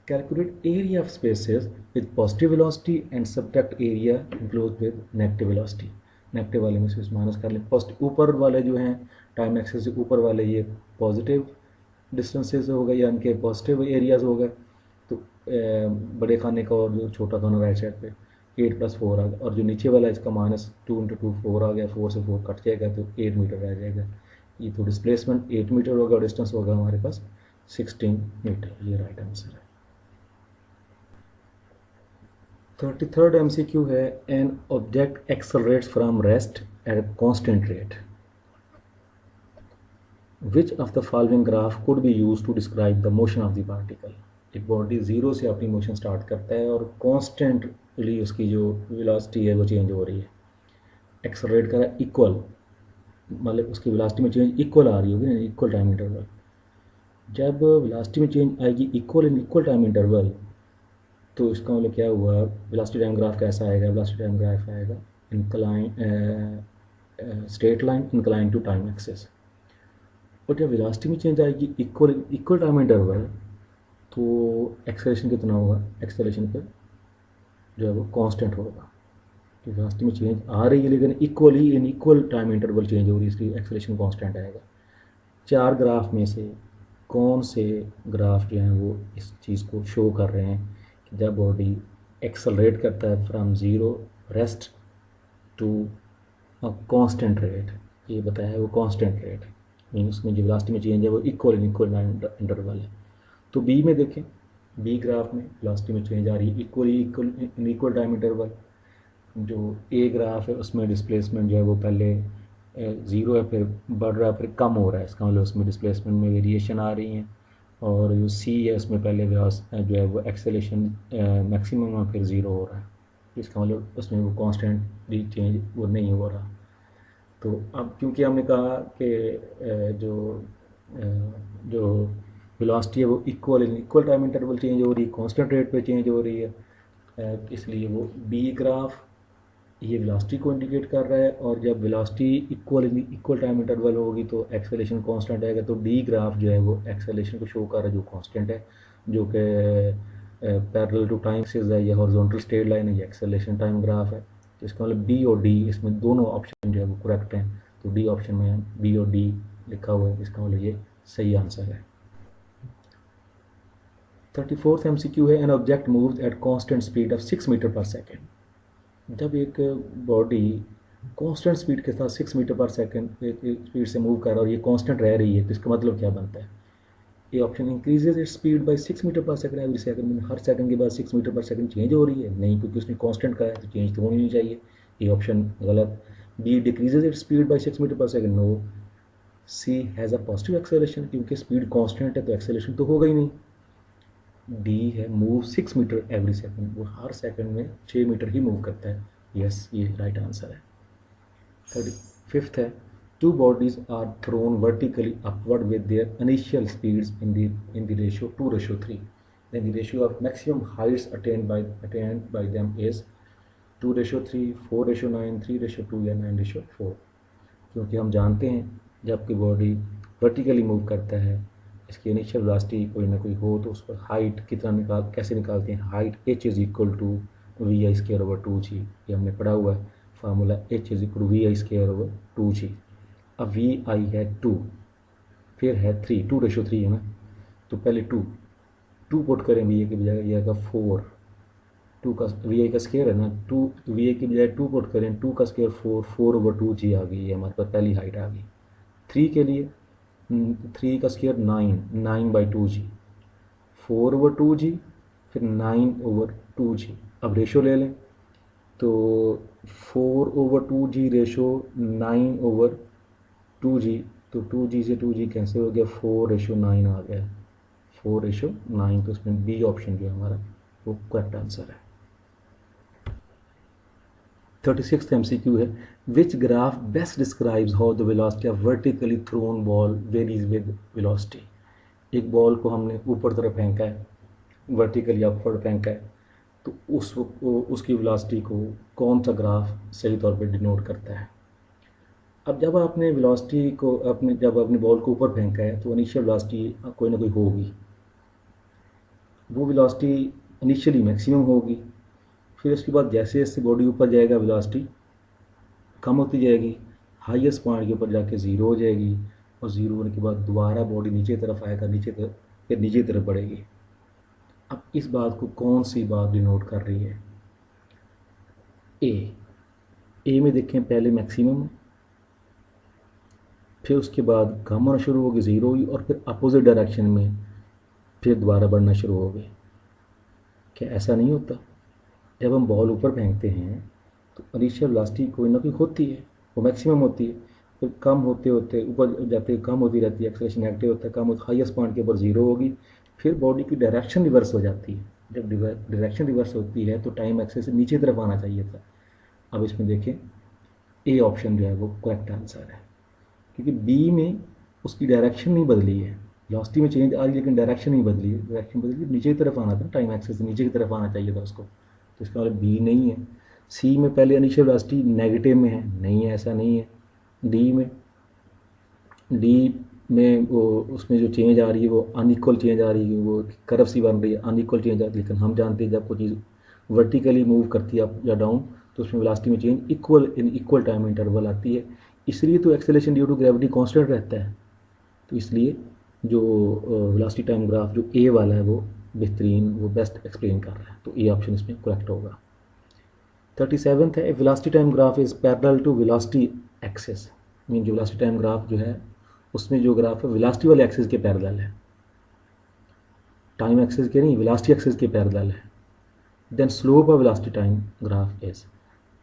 calculate area of spaces with positive velocity and subtract area enclosed with negative velocity। Negative वाले में से माइनस कर लें, पॉजिटिव ऊपर वाले जो हैं टाइम एक्सेस से ऊपर वाले ये पॉजिटिव डिस्टेंसेस हो गए या इनके पॉजिटिव एरियाज हो गए, तो बड़े खाने का और जो छोटा खाना राइट साइड पे 8 + 4 आ गया, और जो नीचे वाला इसका -2 इंटू 2 4 आ गया, 4 से 4 कट जाएगा तो 8 मीटर रह जाएगा। ये तो डिस्प्लेसमेंट 8 मीटर होगा और डिस्टेंस होगा हमारे पास 16 मीटर, ये राइट आंसर है। 33rd MCQ है, an object accelerates from rest at a constant rate, which of the following graph could be use to describe the motion of the particle. एक body 0 से अपनी motion start करता है और constantly उसकी जो वेलोसिटी है वो चेंज हो रही है, एक्सलरेट कर रहा है इक्वल, मतलब उसकी वेलोसिटी में चेंज इक्वल आ रही होगी ना, इक्वल टाइम इंटरवल। जब वेलोसिटी में चेंज आएगी equal in equal time interval, तो इसका मतलब क्या हुआ, वेलोसिटी टाइम ग्राफ कैसा आएगा, वेलोसिटी टाइम ग्राफ आएगा incline, straight line incline to time axis. और जब वेलोसिटी में चेंज आएगी इक्वल टाइम इंटरवल, तो एक्सेलरेशन कितना होगा, एक्सेलरेशन पर जो है वो कांस्टेंट होगा। तो वेलोसिटी में चेंज आ रही है लेकिन equally in equal time interval change हो रही है, इसकी एक्सेलरेशन कांस्टेंट आएगा। 4 ग्राफ में से कौन से ग्राफ जो हैं वो इस चीज़ को शो कर रहे हैं कि जब बॉडी एक्सलरेट करता है from 0 rest to constant rate, ये बताया है वो कांस्टेंट रेट, मीन उसमें जो वेलोसिटी में चेंज है वो इक्वल इंटरवल है। तो बी में देखें, बी ग्राफ में वेलोसिटी में चेंज आ रही है इक्वल टाइम इंटरवल। जो ए ग्राफ है उसमें डिस्प्लेसमेंट जो है वो पहले 0 है, फिर बढ़ रहा है, फिर कम हो रहा है, इसका मतलब उसमें डिस्प्लेसमेंट में वेरिएशन आ रही हैं। और जो सी है उसमें पहले जो है वो एक्सेलेरेशन मैक्सिमम है, फिर 0 हो रहा है, इसका मतलब उसमें वो कांस्टेंटली चेंज वो नहीं हो रहा। तो अब क्योंकि हमने कहा कि जो वेलोसिटी है वो इक्वल टाइम इंटरवल चेंज हो रही है, कांस्टेंट रेट पे चेंज हो रही है, इसलिए वो बी ग्राफ ये वेलोसिटी को इंडिकेट कर रहा है। और जब वेलोसिटी इक्वल टाइम इंटरवल होगी तो एक्सेलरेशन कांस्टेंट आएगा, तो डी ग्राफ जो है वो एक्सेलरेशन को शो कर रहा है जो कांस्टेंट है, जो कि पैरेलल टू टाइम एक्सिस है, या हॉरिजॉन्टल स्ट्रेट लाइन है, ये एक्सेलरेशन टाइम ग्राफ है। तो इसका मतलब बी और डी, इसमें दोनों ऑप्शन जो है वो करेक्ट हैं। तो डी ऑप्शन में बी और डी लिखा हुआ है, इसका मतलब ये सही आंसर है। 34th MCQ है, an object moves at constant speed of 6 metre per second. जब एक बॉडी कांस्टेंट स्पीड के साथ 6 मीटर पर सेकेंड स्पीड से मूव कर रहा है और ये कांस्टेंट रह रही है, तो इसका मतलब क्या बनता है? ये option increases its speed by 6 metre per second every second, में हर सेकंड के बाद 6 मीटर पर सेकंड चेंज हो रही है? नहीं, क्योंकि उसने कांस्टेंट का है तो चेंज तो होनी नहीं चाहिए। ये ऑप्शन गलत। B decreases its speed by 6 metre per second, no. C has a positive acceleration, क्योंकि स्पीड कांस्टेंट है तो एक्सेलरेशन तो होगा ही नहीं। डी है मूव 6 मीटर एवरी सेकंड, वो हर सेकंड में 6 मीटर ही मूव करता है। यस, ये राइट आंसर है। 35th है, two bodies are thrown vertically upward with their initial speeds in the ratio 2:3. Then the ratio of maximum heights attained by them is 2:3, 4:9, 3:2 या 9:4। क्योंकि हम जानते हैं जब कोई बॉडी वर्टिकली मूव करता है, इसकी इनिशियल वेलोसिटी कोई ना कोई हो, तो उस पर हाइट कितना कैसे निकालते हैं? Height h is equal to vi²/2g, ये हमने पढ़ा हुआ है formula, h is equal to vi²/2g। अब वी आई है 2, फिर है 3, 2:3 है ना, तो पहले 2 पुट करें वी ए के बजाय, ये आएगा 4। 2 का वी आई का स्केयर है ना, 2 वी ए के बजाय 2 पुट करें, 2 का स्केयर 4/2g आ गई, ये हमारे पास पहली हाइट आ गई। 3 के लिए 3 का स्केयर 9/2g, 4/2g, फिर 9/2g। अब रेशो ले लें तो 4/2g रेशो 9/2g, तो 2g से 2g कैंसिल हो गया, 4:9 आ गया, 4:9। तो इसमें बी ऑप्शन जो है हमारा वो करेक्ट आंसर है। 36th MCQ है, which graph best describes how the velocity of vertically thrown ball varies with velocity. एक बॉल को हमने ऊपर तरफ फेंका है, वर्टिकली अपवर्ड फेंका है, तो उसकी वेलोसिटी को कौन सा ग्राफ सही तौर पे डिनोट करता है? अब जब आपने वेलोसिटी को जब आपने बॉल को ऊपर फेंका है तो इनिशियल वेलोसिटी कोई ना कोई होगी, वो वेलोसिटी इनिशियली मैक्सिमम होगी, फिर उसके बाद जैसे जैसे बॉडी ऊपर जाएगा वेलोसिटी कम होती जाएगी, हाईएस्ट पॉइंट के ऊपर जाके ज़ीरो हो जाएगी, और ज़ीरो होने के बाद दोबारा बॉडी नीचे तरफ आएगा, फिर नीचे तरफ बढ़ेगी। अब इस बात को कौन सी बात डिनोट कर रही है? ए में देखें, पहले मैक्सिमम है, फिर उसके बाद कम होना शुरू होगी, ज़ीरो हुई, और फिर अपोजिट डायरेक्शन में फिर दोबारा बढ़ना शुरू हो गई। क्या ऐसा नहीं होता? जब हम बॉल ऊपर फेंकते हैं तो इनिशियल वेलोसिटी कोई ना कोई होती है, वो मैक्सिमम होती है, फिर कम होते होते ऊपर जाते कम होती रहती है, एक्सेलरेशन नेगेटिव होता है, कम होता, हाईएस्ट पॉइंट के ऊपर ज़ीरो होगी, फिर बॉडी की डायरेक्शन रिवर्स हो जाती है। जब डायरेक्शन रिवर्स होती है तो टाइम एक्सेस से नीचे तरफ आना चाहिए था। अब इसमें देखें, ए ऑप्शन जो है वो करेक्ट आंसर है, क्योंकि बी में उसकी डायरेक्शन नहीं बदली है, वेलोसिटी में चेंज आ रही है लेकिन डायरेक्शन नहीं बदली है। डायरेक्शन बदली नीचे की तरफ आना था, टाइम एक्सेस से नीचे की तरफ आना चाहिए था उसको, तो इसका मतलब बी नहीं है। सी में पहले इनिशियल वेलोसिटी नेगेटिव में है, नहीं है, ऐसा नहीं है। डी में वो उसमें जो चेंज आ रही है वो अनइक्वल चेंज आ रही है, वो कर्व सी बन रही है, अनइक्वल चेंज आ रही है। लेकिन हम जानते हैं जब कोई चीज़ वर्टिकली मूव करती है अप या डाउन तो उसमें वेलोसिटी में चेंज इक्वल टाइम इंटरवल आती है, इसलिए तो acceleration due to gravity constant रहता है। तो इसलिए जो वेलोसिटी टाइम ग्राफ जो ए वाला है वो बेहतरीन, वो बेस्ट एक्सप्लेन कर रहा है, तो ए ऑप्शन इसमें करेक्ट होगा। 37th है, velocity time graph is parallel to velocity axis. Mean जो वेलोसिटी टाइम ग्राफ जो है उसमें जो ग्राफ है वेलोसिटी वाले एक्सिस के पैरेलल है, टाइम एक्सिस के नहीं, वेलोसिटी एक्सिस के पैरेलल है। Then slope of velocity time graph is,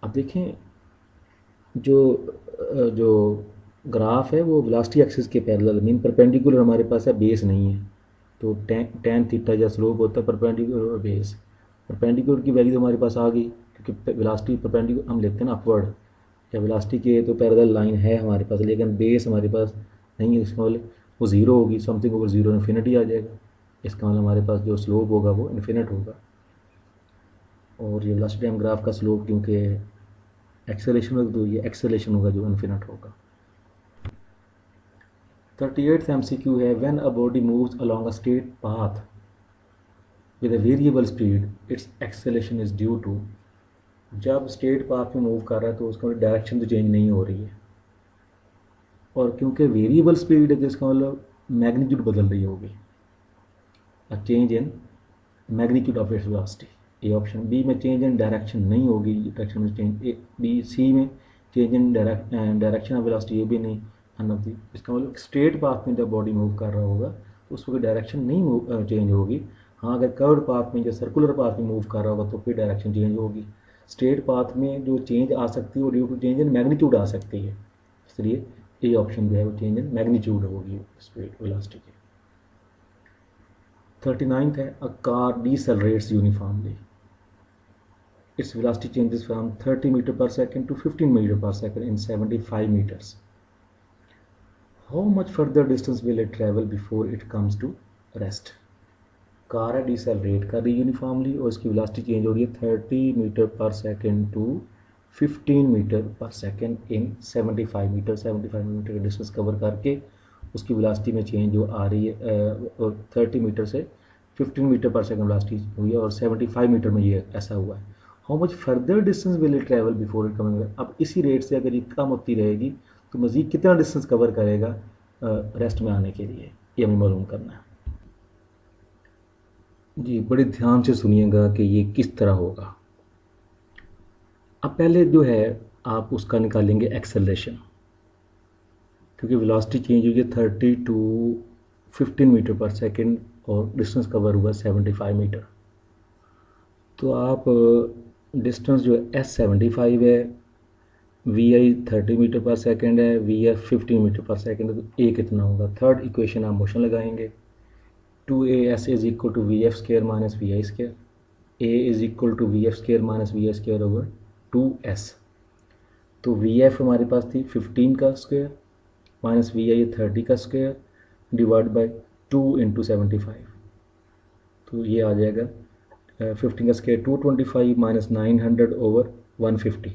अब देखें जो ग्राफ है वो वेलोसिटी एक्सिस के पैरेलल, मीन परपेंडिकुलर हमारे पास है, बेस नहीं है, तो tan थीटा या स्लोप होता है परपेंडिकुलर और बेस। परपेंडिकुलर की वैल्यू हमारे पास आ गई क्योंकि वेलोसिटी परपेंडिकुलर हम लेते हैं ना अपवर्ड, या वेलोसिटी के तो पैरेलल लाइन है हमारे पास, लेकिन बेस हमारे पास नहीं है, इसका मतलब वो ज़ीरो होगी, समथिंग ओवर ज़ीरो इन्फिनिटी आ जाएगा। इसका मतलब हमारे पास जो स्लोप होगा वो इन्फिनिट होगा। और ये वेलोसिटी टाइम ग्राफ का स्लोप क्योंकि एक्सेलेरेशन होगा तो ये एक्सेलेरेशन होगा जो इन्फिनिट होगा। 38th MCQ है, when a body moves along a straight path with a variable speed its acceleration is due to. जब स्ट्रेट पाथ में मूव कर रहा है तो उसका डायरेक्शन तो चेंज नहीं हो रही है, और क्योंकि वेरिएबल स्पीड है तो इसका मतलब मैग्नीट्यूड बदल रही होगी, a change in magnitude of its velocity. A option. B में चेंज इन डायरेक्शन नहीं होगी, डायरेक्शन में चेंज। ए बी सी में change in direction of velocity, ये भी नहीं। None of the. इसका मतलब स्ट्रेट पाथ में जब बॉडी मूव कर रहा होगा तो उस वक्त डायरेक्शन नहीं चेंज होगी। हाँ, अगर कर्व्ड पाथ में या सर्कुलर पाथ में मूव कर रहा होगा तो फिर डायरेक्शन चेंज होगी। स्ट्रेट पाथ में जो चेंज आ सकती है वो due to change in magnitude आ सकती है, इसलिए ए ऑप्शन जो है वो चेंज इन मैग्नीट्यूड होगी स्पीड वेलोसिटी की। 39th है, a car decelerates uniformly. Its velocity changes from 30 meter per second to 15 meter per second in 75 meters. How much further distance will it travel before it comes to rest? Car है decelerate कर रही है uniformly और इसकी velocity change हो रही है 30 metre per second to 15 metre per second in 75 metre. 75 metre का डिस्टेंस कवर करके उसकी वेलोसिटी में चेंज जो आ रही है 30 मीटर से 15 मीटर पर सेकेंड वेलोसिटी हुई है और 75 मीटर में ये ऐसा हुआ है। How much further distance will it travel before it coming. अब इसी रेट से अगर ये कम होती रहेगी तो मज़ीद कितना डिस्टेंस कवर करेगा रेस्ट में आने के लिए, ये हमें मालूम करना है। जी बड़े ध्यान से सुनिएगा कि ये किस तरह होगा। अब पहले जो है आप उसका निकालेंगे एक्सेलरेशन, क्योंकि वेलोसिटी चेंज हुई है 30 टू 15 मीटर पर सेकेंड और डिस्टेंस कवर हुआ 75 मीटर। तो आप डिस्टेंस जो है S75 है, VI 30 मीटर पर सेकेंड है, VF 15 मीटर पर सेकेंड है, तो A कितना होगा। थर्ड इक्वेशन आप मोशन लगाएंगे, 2AS is equal to VF square minus VI square. A is equal to VF square minus VI square over 2S। तो VF हमारे पास थी 15 का स्क्वायर माइनस VI 30 का स्क्वायर डिवाइड बाय 2 इंटू 75। तो ये आ जाएगा 15 का स्क्वायर 225 माइनस 900 ओवर 150।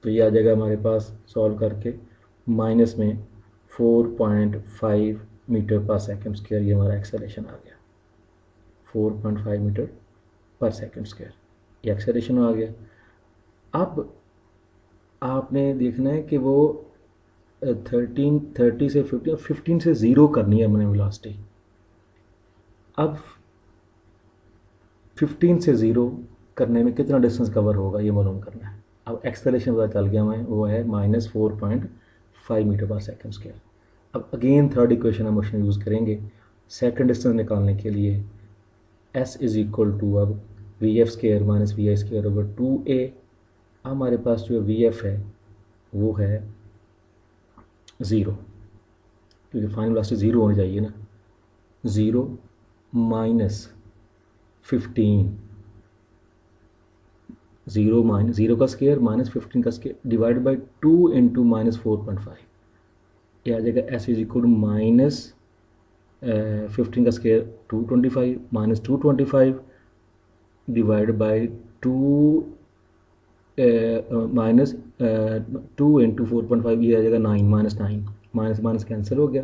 तो ये आ जाएगा हमारे पास सॉल्व करके माइनस में 4.5 मीटर पर सेकेंड स्क्वायर। ये हमारा एक्सेलरेशन आ गया 4.5 मीटर पर सेकेंड स्क्वायर, ये एक्सेलरेशन आ गया। अब आपने देखना है कि वो 30 से 15 से 0 करनी है हमने वेलोसिटी। अब 15 से 0 करने में कितना डिस्टेंस कवर होगा ये मालूम करना है। अब एक्सेलरेशन पता चल गया हमें, वो है minus 4.5 metre per second square. अब अगेन थर्ड इक्वेशन हम मोशन यूज़ करेंगे सेकेंड डिस्टेंस निकालने के लिए। S इज इक्वल टू अब VF square minus VI square over 2A। हमारे पास जो VF है वो है 0, क्योंकि फाइनल वेलोसिटी 0 होनी चाहिए ना। 0 माइनस 15, 0 का स्क्वायर माइनस 15 का square divide by 2 into minus 4.5। ये आ जाएगा S is equal to minus 15 का square 225 minus 225 divide by 2 minus 2 into 4.5, ये आ जाएगा 9 माइनस 9 माइनस माइनस कैंसिल हो गया।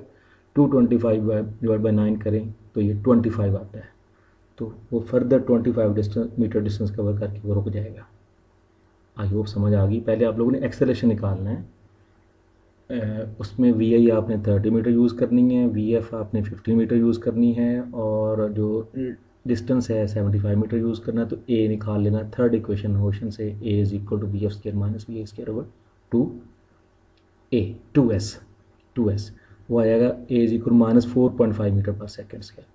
225 डिवाइड बाई 9 करें तो ये 25 आता है। तो वो फर्दर 25 मीटर डिस्टेंस कवर करके वो रुक जाएगा। आई होप समझ आ गई। पहले आप लोगों ने एक्सेलरेशन निकालना है, उसमें VI आपने 30 मीटर यूज़ करनी है, VF आपने 15 मीटर यूज़ करनी है और जो डिस्टेंस है 75 मीटर यूज़ करना है। तो A निकाल लेना थर्ड इक्वेशन मोशन से। A is equal to VF square minus VI square over 2S वो आएगा A is equal minus 4.5 metre per second square.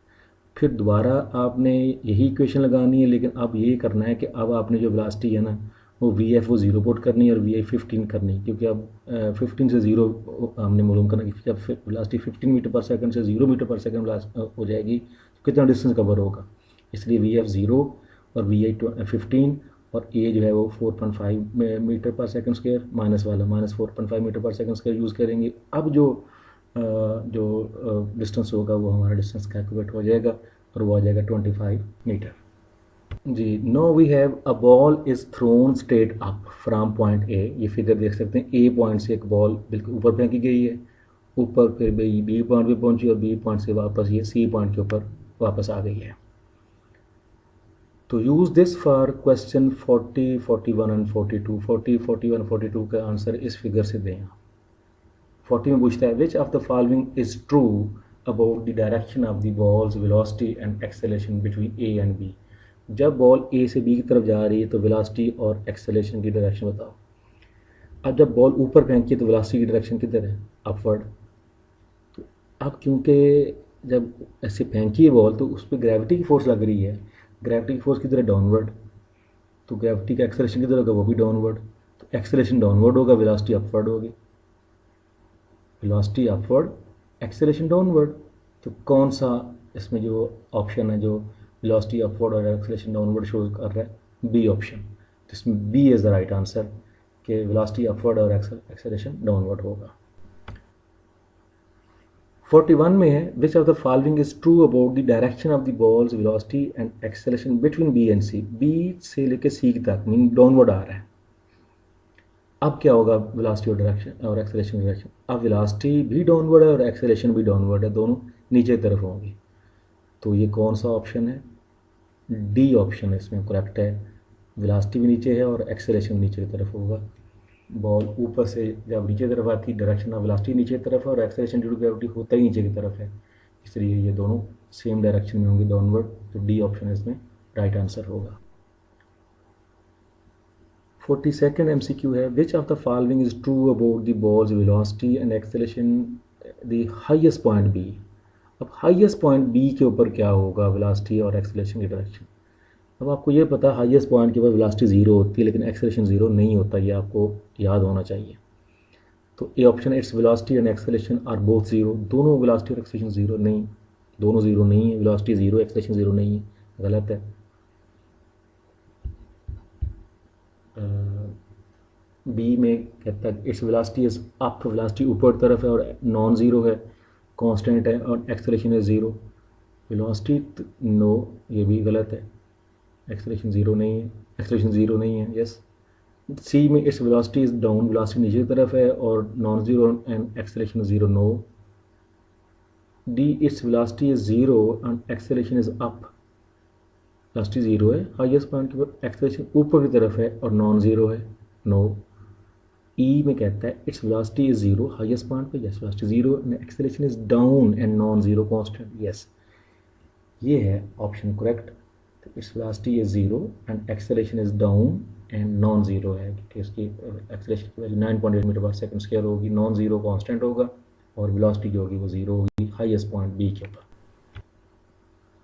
फिर दोबारा आपने यही इक्वेशन लगानी है, लेकिन अब ये करना है कि अब आपने जो वेलोसिटी है ना वो VF वो 0 पुट करनी है और VI 15 करनी, क्योंकि अब 15 से 0 हमने मालूम करना कि जब वेलोसिटी 15 मीटर पर सेकंड से 0 मीटर पर सेकंड हो जाएगी तो कितना डिस्टेंस कवर होगा। इसलिए VF 0 और VI 15 और ए जो है वो 4.5 metre per second square, minus वाला -4.5 metre per second square use करेंगे। अब जो डिस्टेंस होगा वो हमारा डिस्टेंस कैलकुलेट हो जाएगा और वो आ जाएगा 25 मीटर। जी, no we have a ball is thrown straight up from point A. ये फिगर देख सकते हैं, ए पॉइंट से एक बॉल बिल्कुल ऊपर फेंकी गई है, ऊपर फिर बी पॉइंट पे पहुंची और बी पॉइंट से वापस ये सी पॉइंट के ऊपर वापस आ गई है। तो use this for question 40, 41 and 42। 40, 41, 42 का आंसर इस फिगर से दें। 40 में पूछता है which of the following is true about the direction of the ball's velocity and acceleration between A and B. जब बॉल ए से बी की तरफ जा रही है तो वेलोसिटी और एक्सेलेरेशन की डायरेक्शन बताओ। अब जब बॉल ऊपर फेंकी है तो वेलोसिटी की डायरेक्शन किधर है? अपवर्ड। तो अब क्योंकि जब ऐसे फेंकी है बॉल तो उस पर ग्रेविटी की फोर्स लग रही है, ग्रेविटी की फोर्स किधर है? डाउनवर्ड। तो ग्रेविटी का एक्सेलेरेशन किधर होगा? वो भी डाउनवर्ड। तो एक्सेलेरेशन डाउनवर्ड होगा, वेलोसिटी अपवर्ड होगी। Velocity upward, acceleration downward. तो कौन सा इसमें जो ऑप्शन है जो वेलोसिटी अपवर्ड और एक्सेलेरेशन डाउनवर्ड शो कर रहा है? B option. तो इसमें B is the right answer कि वेलोसिटी अपवर्ड और एक्सेलेरेशन डाउनवर्ड होगा। 41 में है which of the following is true about the direction of the ball's velocity and acceleration between B and C. B से लेके सी तक मीन डाउनवर्ड आ रहा है। अब क्या होगा वेलोसिटी और डायरेक्शन और एक्सेलेरेशन डायरेक्शन? अब वेलोसिटी भी डाउनवर्ड है और एक्सेलेरेशन भी डाउनवर्ड है, दोनों नीचे की तरफ होंगी। तो ये कौन सा ऑप्शन है? डी ऑप्शन इसमें करेक्ट है। वेलोसिटी भी नीचे है और एक्सेलेरेशन नीचे की तरफ होगा। बॉल ऊपर से जब नीचे की तरफ आती है डायरेक्शन ऑफ वेलोसिटी नीचे की तरफ है और एक्सेलेरेशन ड्यू टू ग्रेविटी होता ही नीचे की तरफ है, इसलिए ये दोनों सेम डायरेक्शन में होंगे, डाउनवर्ड। तो डी ऑप्शन इसमें राइट आंसर होगा। 42nd MCQ है which of the following is true about the ball's velocity and acceleration the highest point B. अब हाईएस्ट पॉइंट बी के ऊपर क्या होगा वेलोसिटी और एक्सेलेरेशन की डायरेक्शन? अब आपको ये पता है हाईएस्ट पॉइंट के ऊपर वेलोसिटी ज़ीरो होती है लेकिन एक्सेलेरेशन ज़ीरो नहीं होता, ये आपको याद होना चाहिए। तो A option its velocity and acceleration are both zero. दोनों वेलोसिटी और एक्सेलेरेशन ज़ीरो नहीं, दोनों ज़ीरो नहीं है, वेलोसिटी ज़ीरो एक्सेलेरेशन ज़ीरो नहीं है, गलत है। बी में कहता है its velocity is up, velocity ऊपर तरफ है और नॉन ज़ीरो है, कांस्टेंट है, और acceleration is zero. Velocity no, ये भी गलत है, एक्सेलेरेशन ज़ीरो नहीं है, एक्सेलेरेशन ज़ीरो नहीं है, यस। सी में its velocity is down, velocity नीचे की तरफ है और non zero and acceleration zero, no. D its velocity is zero and acceleration is up, velocity zero है हाईएस्ट पॉइंट के ऊपर, एक्सेलेरेशन ऊपर की तरफ है और नॉन ज़ीरो है, नो। ई में कहता है its velocity is zero highest point पे, yes, velocity zero and acceleration is down and non zero constant, yes, ये है ऑप्शन करेक्ट। तो it's velocity is zero and acceleration is down and non zero है क्योंकि इसकी acceleration की value 9.8 metre per second square होगी, non zero constant होगा और वेलोसिटी जो होगी वो ज़ीरो होगी हाईएस्ट पॉइंट बी के ऊपर।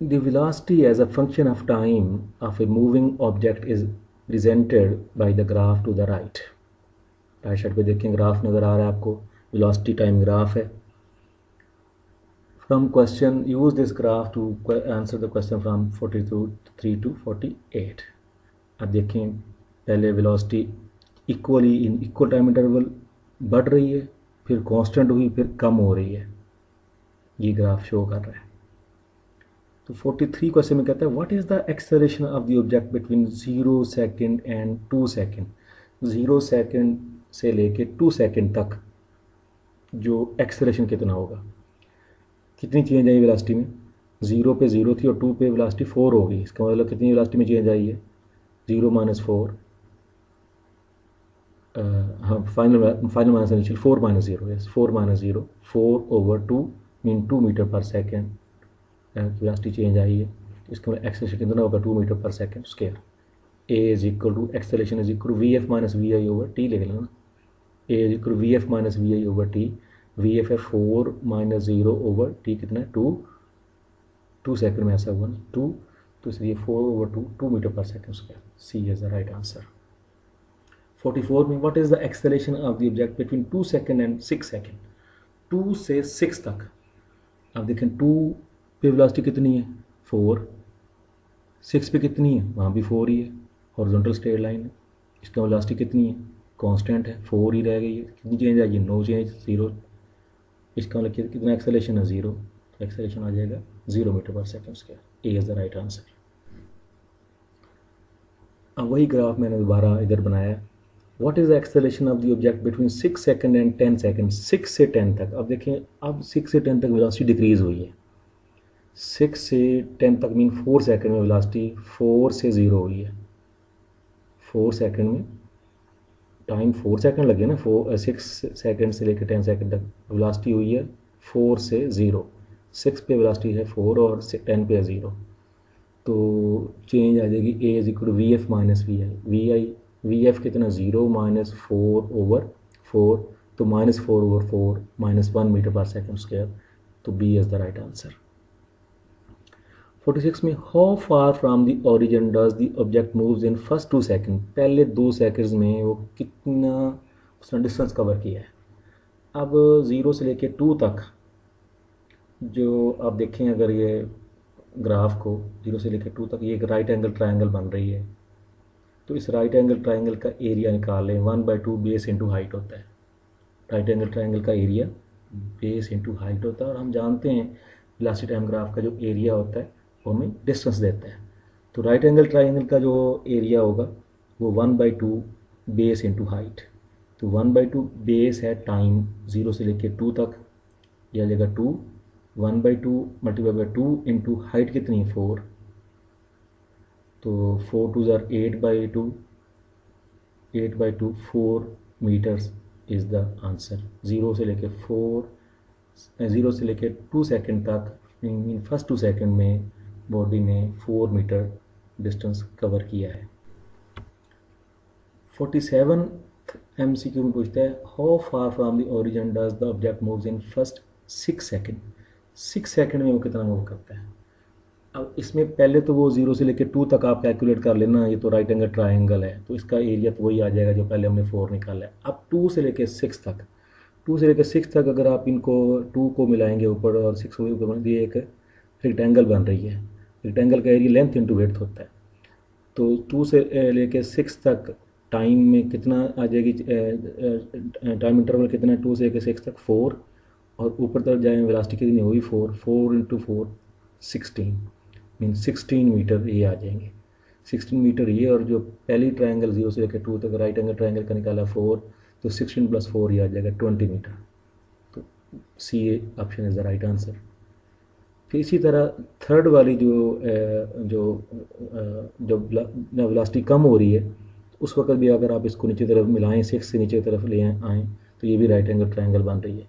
The velocity as a function of time of a moving object is presented by the graph to the right. Right side पे देखें ग्राफ नज़र आ रहा है आपको, वेलोसिटी टाइम ग्राफ है। From question use this graph to answer the question from 43 to 48। अब देखें पहले velocity equally in equal time interval बढ़ रही है, फिर कांस्टेंट हुई, फिर कम हो रही है, ये ग्राफ शो कर रहा है। तो 43 क्वेश्चन में कहता है what is the acceleration of the object between 0 second and 2 second. 0 second से लेके 2 सेकेंड तक जो एक्सेलरेशन कितना होगा, कितनी चेंज आई वेलोसिटी में? 0 पे 0 थी और 2 पे वेलोसिटी 4 हो गई, इसका मतलब कितनी वेलोसिटी में चेंज आई है? 0 - 4, हाँ final minus initial 4 - 0, yes 4 - 0, 4/2 mean 2 metre per second velocity change आई है। इसका मतलब एक्सेलरेशन कितना होगा? 2 metre per second square. A is equal to acceleration is equal to VF - VI/T लिख लेना। A is equal to VF - VI/T। VF है 4 - 0/T कितना है? 2 सेकेंड में ऐसा हुआ ना 2, तो इसलिए 4/2 2 metre per second square, C is the right answer. 44 में what is the acceleration of the object between 2 second and 6 second. 2 से 6 तक, अब देखें 2 पे वेलोसिटी कितनी है? 4। 6 पे कितनी है? वहाँ भी 4 ही है, हॉरिजॉन्टल स्ट्रेट लाइन है, इसका वेलोसिटी कितनी है, कांस्टेंट है, 4 ही रह गई है, कितनी चेंज आई है, नो चेंज, 0। इसका मतलब कितना एक्सेलेरेशन है, 0, तो एक्सेलेरेशन आ जाएगा 0 metre per second square. A is the right answer. अब वही ग्राफ मैंने दोबारा इधर बनाया। What is the acceleration of the object between 6 second and 10 second, 6 से 10 तक। अब देखें, अब 6 से 10 तक वेलोसिटी डिक्रीज़ हुई है। 6 से 10 तक मीन 4 सेकंड में वेलोसिटी 4 से 0 हुई है। 4 सेकंड में टाइम 4 सेकंड लगे ना, 6 सेकंड से लेकर 10 सेकंड तक वेलोसिटी हुई है 4 से 0। 6 पे वेलोसिटी है 4 और 10 पे है 0, तो चेंज आ जाएगी a is equal to V F minus V F कितना, 0 माइनस 4/4, तो -4/4 -1 मीटर पर सेकंड स्क्वायर, तो B is the right answer. 46 में how far from the origin does the object moves in first 2 second, पहले 2 seconds में वो कितना उसने distance cover किया है। अब 0 से लेके 2 तक जो आप देखें, अगर ये ग्राफ को 0 से लेकर 2 तक, ये एक राइट एंगल ट्रायंगल बन रही है, तो इस राइट एंगल ट्रायंगल का एरिया निकाल लें। 1/2 बेस इंटू हाइट होता है। राइट एंगल ट्रायंगल का एरिया बेस इंटू हाइट होता है, और हम जानते हैं वेलोसिटी टाइम ग्राफ का जो एरिया होता है वो हमें डिस्टेंस देता है। तो राइट एंगल ट्रायंगल का जो एरिया होगा वो 1/2 बेस इंटू हाइट, तो 1/2 बेस है टाइम 0 से लेकर 2 तक, यह आ जाएगा 2, 1/2 मल्टीप्लाई बाई 2 इंटू हाइट कितनी है 4, तो 4 2 ज़ार 8/2, 8/2 4 मीटर्स इज़ द आंसर। 0 से लेके 2 सेकंड तक, मीन फर्स्ट 2 सेकंड में बॉडी ने 4 मीटर डिस्टेंस कवर किया है। 47 MCQ में पूछता है how far from the origin does the object moves in first 6 second, 6 second में वो कितना मूव करता है। अब इसमें पहले तो वो 0 से लेकर 2 तक आप कैलकुलेट कर लेना, ये तो राइट एंगल ट्रायंगल है, तो इसका एरिया तो वही आ जाएगा जो पहले हमने 4 निकाला है। अब 2 से लेकर 6 तक, 2 से लेकर 6 तक अगर आप इनको 2 को मिलाएंगे ऊपर और 6 को ऊपर, ये एक रेक्टेंगल बन रही है। रेक्टेंगल का एरिया लेंथ इंटू विड्थ होता है, तो 2 से लेकर 6 तक टाइम में कितना आ जाएगी, टाइम इंटरवल कितना, 2 से लेकर 6 तक 4, और ऊपर तरफ जाए वेलोसिटी कितनी होगी 4 इंटू 4 16, मीन 16 मीटर ये आ जाएंगे। 16 मीटर ये, और जो पहली ट्रायंगल 0 से लेकर 2 तक राइट एंगल ट्रायंगल का निकाला 4, तो 16 + 4 ये आ जाएगा 20 मीटर, तो C option is the right answer. फिर इसी तरह थर्ड वाली जब वेलोसिटी कम हो रही है, उस वक्त भी अगर आप इसको नीचे तरफ मिलाएं, 6 से नीचे तरफ ले आएँ, तो ये भी राइट एंगल ट्रायंगल बन रही है।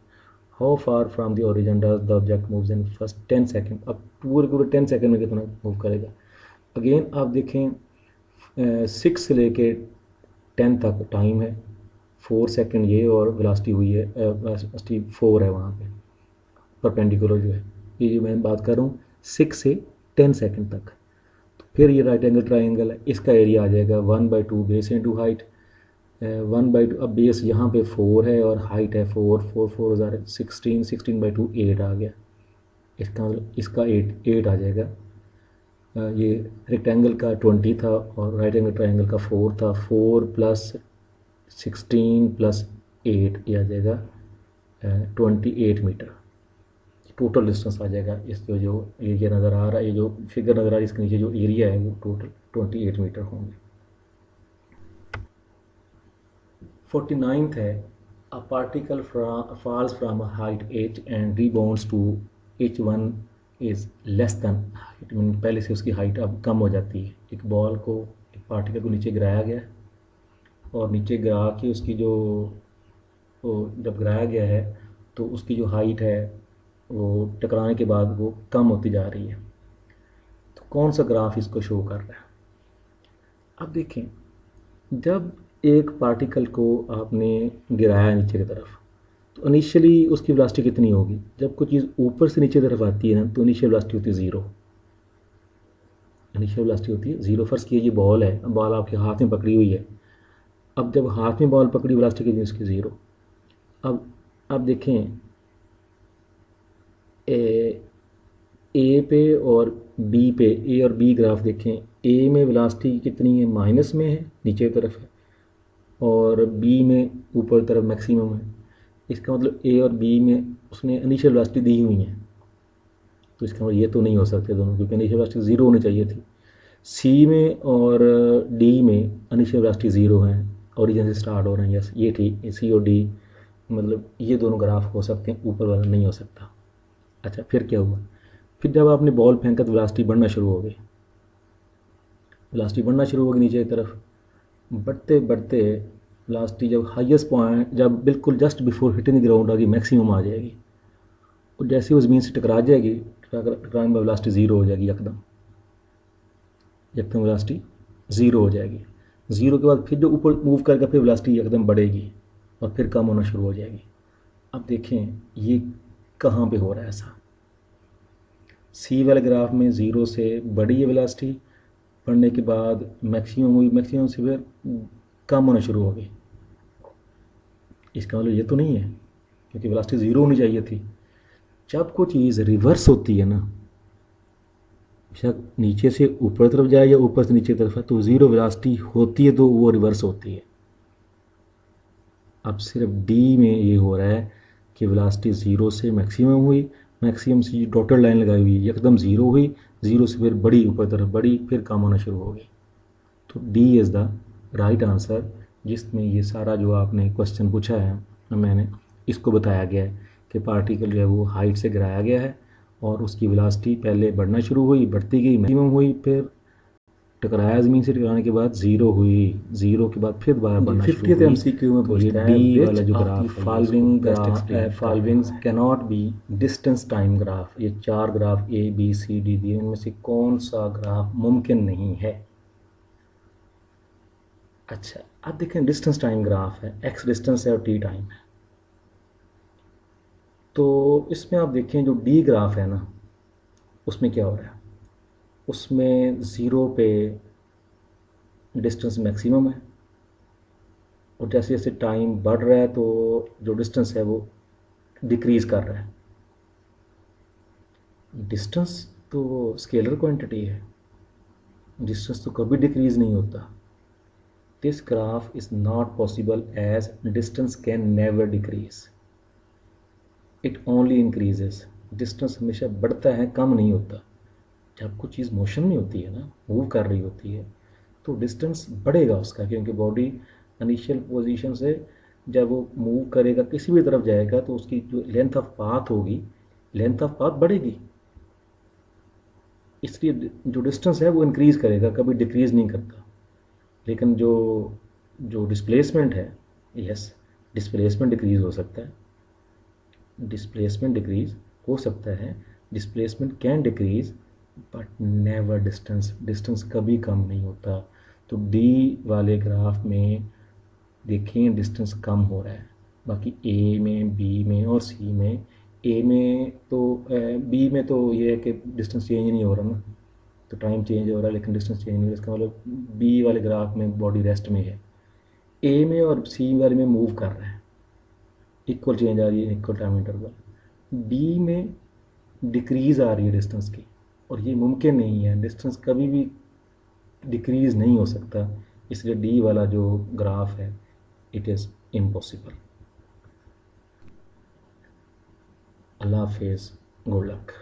How far from the origin does the object moves in first 10 second, अब पूरे 10 सेकंड में कितना मूव करेगा। अगेन आप देखें 6 से लेके 10 तक टाइम है 4 सेकंड ये, और वेलोसिटी हुई है वेलोसिटी 4 है वहाँ पे परपेंडिकुलर जो है, ये जो मैं बात कर रहा हूँ 6 से 10 सेकंड तक। तो फिर ये राइट एंगल ट्रायंगल है, इसका एरिया आ जाएगा 1/2 बेस इंटू हाइट, 1/2, अब बेस यहाँ पे 4 है और हाइट है 4 ज़ार 16, 16/2 8 आ गया। इसका 8 आ जाएगा। ये रेक्टेंगल का 20 था और राइट एंगल ट्रायंगल का 4 था, 4 + 16 + 8 ये आ जाएगा 28 मीटर टोटल डिस्टेंस आ जाएगा। इसको जो एरिया नज़र आ रहा है, ये जो फिगर नज़र आ रहा है, इसके नीचे जो एरिया है वो टोटल 28 मीटर होंगे। 49th है a particle falls from a height h and rebounds to h1 is less than height, mean पहले से उसकी हाइट अब कम हो जाती है। एक बॉल को, एक पार्टिकल को नीचे गिराया गया और नीचे गिरा के उसकी जो जब गिराया गया है तो उसकी जो हाइट है वो टकराने के बाद वो कम होती जा रही है। तो कौन सा ग्राफ इसको शो कर रहा है। अब देखें, जब एक पार्टिकल को आपने गिराया नीचे की तरफ, तो इनिशियली उसकी वेलोसिटी कितनी होगी। जब कोई चीज़ ऊपर से नीचे तरफ आती है ना, तो इनिशियल वेलोसिटी होती है 0। इनिशियल वेलोसिटी होती है 0। फर्स्ट कीजिए बॉल है, बॉल आपके हाथ में पकड़ी हुई है। अब जब हाथ में बॉल पकड़ी, वेलोसिटी कितनी उसकी 0। अब देखें ए पे और बी पे, ए और बी ग्राफ देखें, ए में वेलोसिटी कितनी है, माइनस में है, नीचे की तरफ है, और बी में ऊपर की तरफ मैक्सिमम है। इसका मतलब ए और बी में उसने इनिशियल वेलोसिटी दी हुई है, तो इसका मतलब ये तो नहीं हो सकते दोनों, क्योंकि इनिशियल वेलोसिटी ज़ीरो होनी चाहिए थी। सी में और डी में इनिशियल वेलोसिटी ज़ीरो है, ओरिजिन से स्टार्ट हो रहे हैं, यस ये ठीक, सी और डी मतलब ये दोनों ग्राफ हो सकते हैं, ऊपर वाला नहीं हो सकता। अच्छा फिर क्या हुआ, फिर जब आपने बॉल फेंका तो वेलोसिटी बढ़ना शुरू हो गई, वेलोसिटी बढ़ना शुरू हो गई नीचे की तरफ, बढ़ते बढ़ते वेलोसिटी जब हाईएस्ट पॉइंट, जब बिल्कुल जस्ट बिफोर हिटिंग ग्राउंड आ गई, मैक्सिमम आ जाएगी, और जैसे वो ज़मीन से टकरा जाएगी, टकराने में वेलोसिटी ज़ीरो हो जाएगी, यकदम वेलोसिटी ज़ीरो हो जाएगी। ज़ीरो के बाद फिर जो ऊपर मूव करके फिर वेलोसिटी एकदम बढ़ेगी और फिर कम होना शुरू हो जाएगी। अब देखें ये कहाँ पे हो रहा है ऐसा, सी वाले ग्राफ में ज़ीरो से बढ़ी है वेलोसिटी, बढ़ने के बाद मैक्सिमम हुई, मैक्सिमम से फिर कम होना शुरू हो गई। इसका मतलब ये तो नहीं है, क्योंकि वेलोसिटी ज़ीरो होनी चाहिए थी। जब कोई चीज़ रिवर्स होती है ना, बेशक नीचे से ऊपर तरफ जाए या ऊपर से नीचे तरफ है, तो ज़ीरो वेलोसिटी होती है तो वो रिवर्स होती है। अब सिर्फ डी में ये हो रहा है कि वेलोसिटी ज़ीरो से मैक्सिमम हुई, मैक्सिमम से डॉटेड लाइन लगाई हुई एकदम ज़ीरो हुई, ज़ीरो से फिर बढ़ी, ऊपर तरफ बढ़ी, फिर कम होना शुरू हो गई। तो D is the right answer, जिसमें ये सारा जो आपने क्वेश्चन पूछा है मैंने इसको बताया गया है कि पार्टिकल जो है वो हाइट से गिराया गया है और उसकी वेलोसिटी पहले बढ़ना शुरू हुई, बढ़ती गई, मैक्सिमम हुई, फिर टकराया ज़मीन से, टकराने के बाद ज़ीरो हुई, ज़ीरो के बाद फिर दोबारा बढ़ना शुरू हुई। 50th MCQ में तो ये पूछता है डी वाला which जो of ग्राफ the है, following following cannot be distance time graph, ये चार graph A B C D दिए, इनमें से कौन सा ग्राफ मुमकिन नहीं है। अच्छा अब देखें, डिस्टेंस टाइम ग्राफ है, एक्स डिस्टेंस है और टी टाइम है। तो इसमें आप देखें जो डी ग्राफ है ना, उसमें क्या हो रहा है, उसमें ज़ीरो पे डिस्टेंस मैक्सिमम है, और जैसे जैसे टाइम बढ़ रहा है तो जो डिस्टेंस है वो डिक्रीज़ कर रहा है। डिस्टेंस तो स्केलर क्वांटिटी है, डिस्टेंस तो कभी डिक्रीज़ नहीं होता। This graph is not possible as distance can never decrease, it only increases. Distance हमेशा बढ़ता है, कम नहीं होता। जब कोई चीज़ मोशन में होती है ना, मूव कर रही होती है, तो डिस्टेंस बढ़ेगा उसका, क्योंकि बॉडी इनिशियल पोजीशन से जब वो मूव करेगा, किसी भी तरफ जाएगा, तो उसकी जो लेंथ ऑफ पाथ होगी, लेंथ ऑफ पाथ बढ़ेगी, इसलिए जो डिस्टेंस है वो इंक्रीज़ करेगा, कभी डिक्रीज़ नहीं करता। लेकिन जो जो डिस्प्लेसमेंट है, यस डिस्प्लेसमेंट डिक्रीज़ हो सकता है, डिस्प्लेसमेंट डिक्रीज़ हो सकता है, displacement can decrease but never distance, distance कभी कम नहीं होता। तो डी वाले ग्राफ में देखें डिस्टेंस कम हो रहा है, बाकी ए में, बी में और सी में, ए में तो बी में तो ये है कि डिस्टेंस चेंज नहीं हो रहा ना, तो टाइम चेंज हो रहा है लेकिन डिस्टेंस चेंज नहीं हो रहा, इसका मतलब बी वाले ग्राफ में बॉडी रेस्ट में है। ए में और सी वाले में मूव कर रहा है, इक्वल चेंज आ रही है, इक्वल टाइम इंटरवल। डी में डिक्रीज़ आ रही है डिस्टेंस की, और ये मुमकिन नहीं है, डिस्टेंस कभी भी डिक्रीज़ नहीं हो सकता, इसलिए डी वाला जो ग्राफ है इट इज़ इम्पॉसिबल। अल्लाह हाफिज़, गुड लक।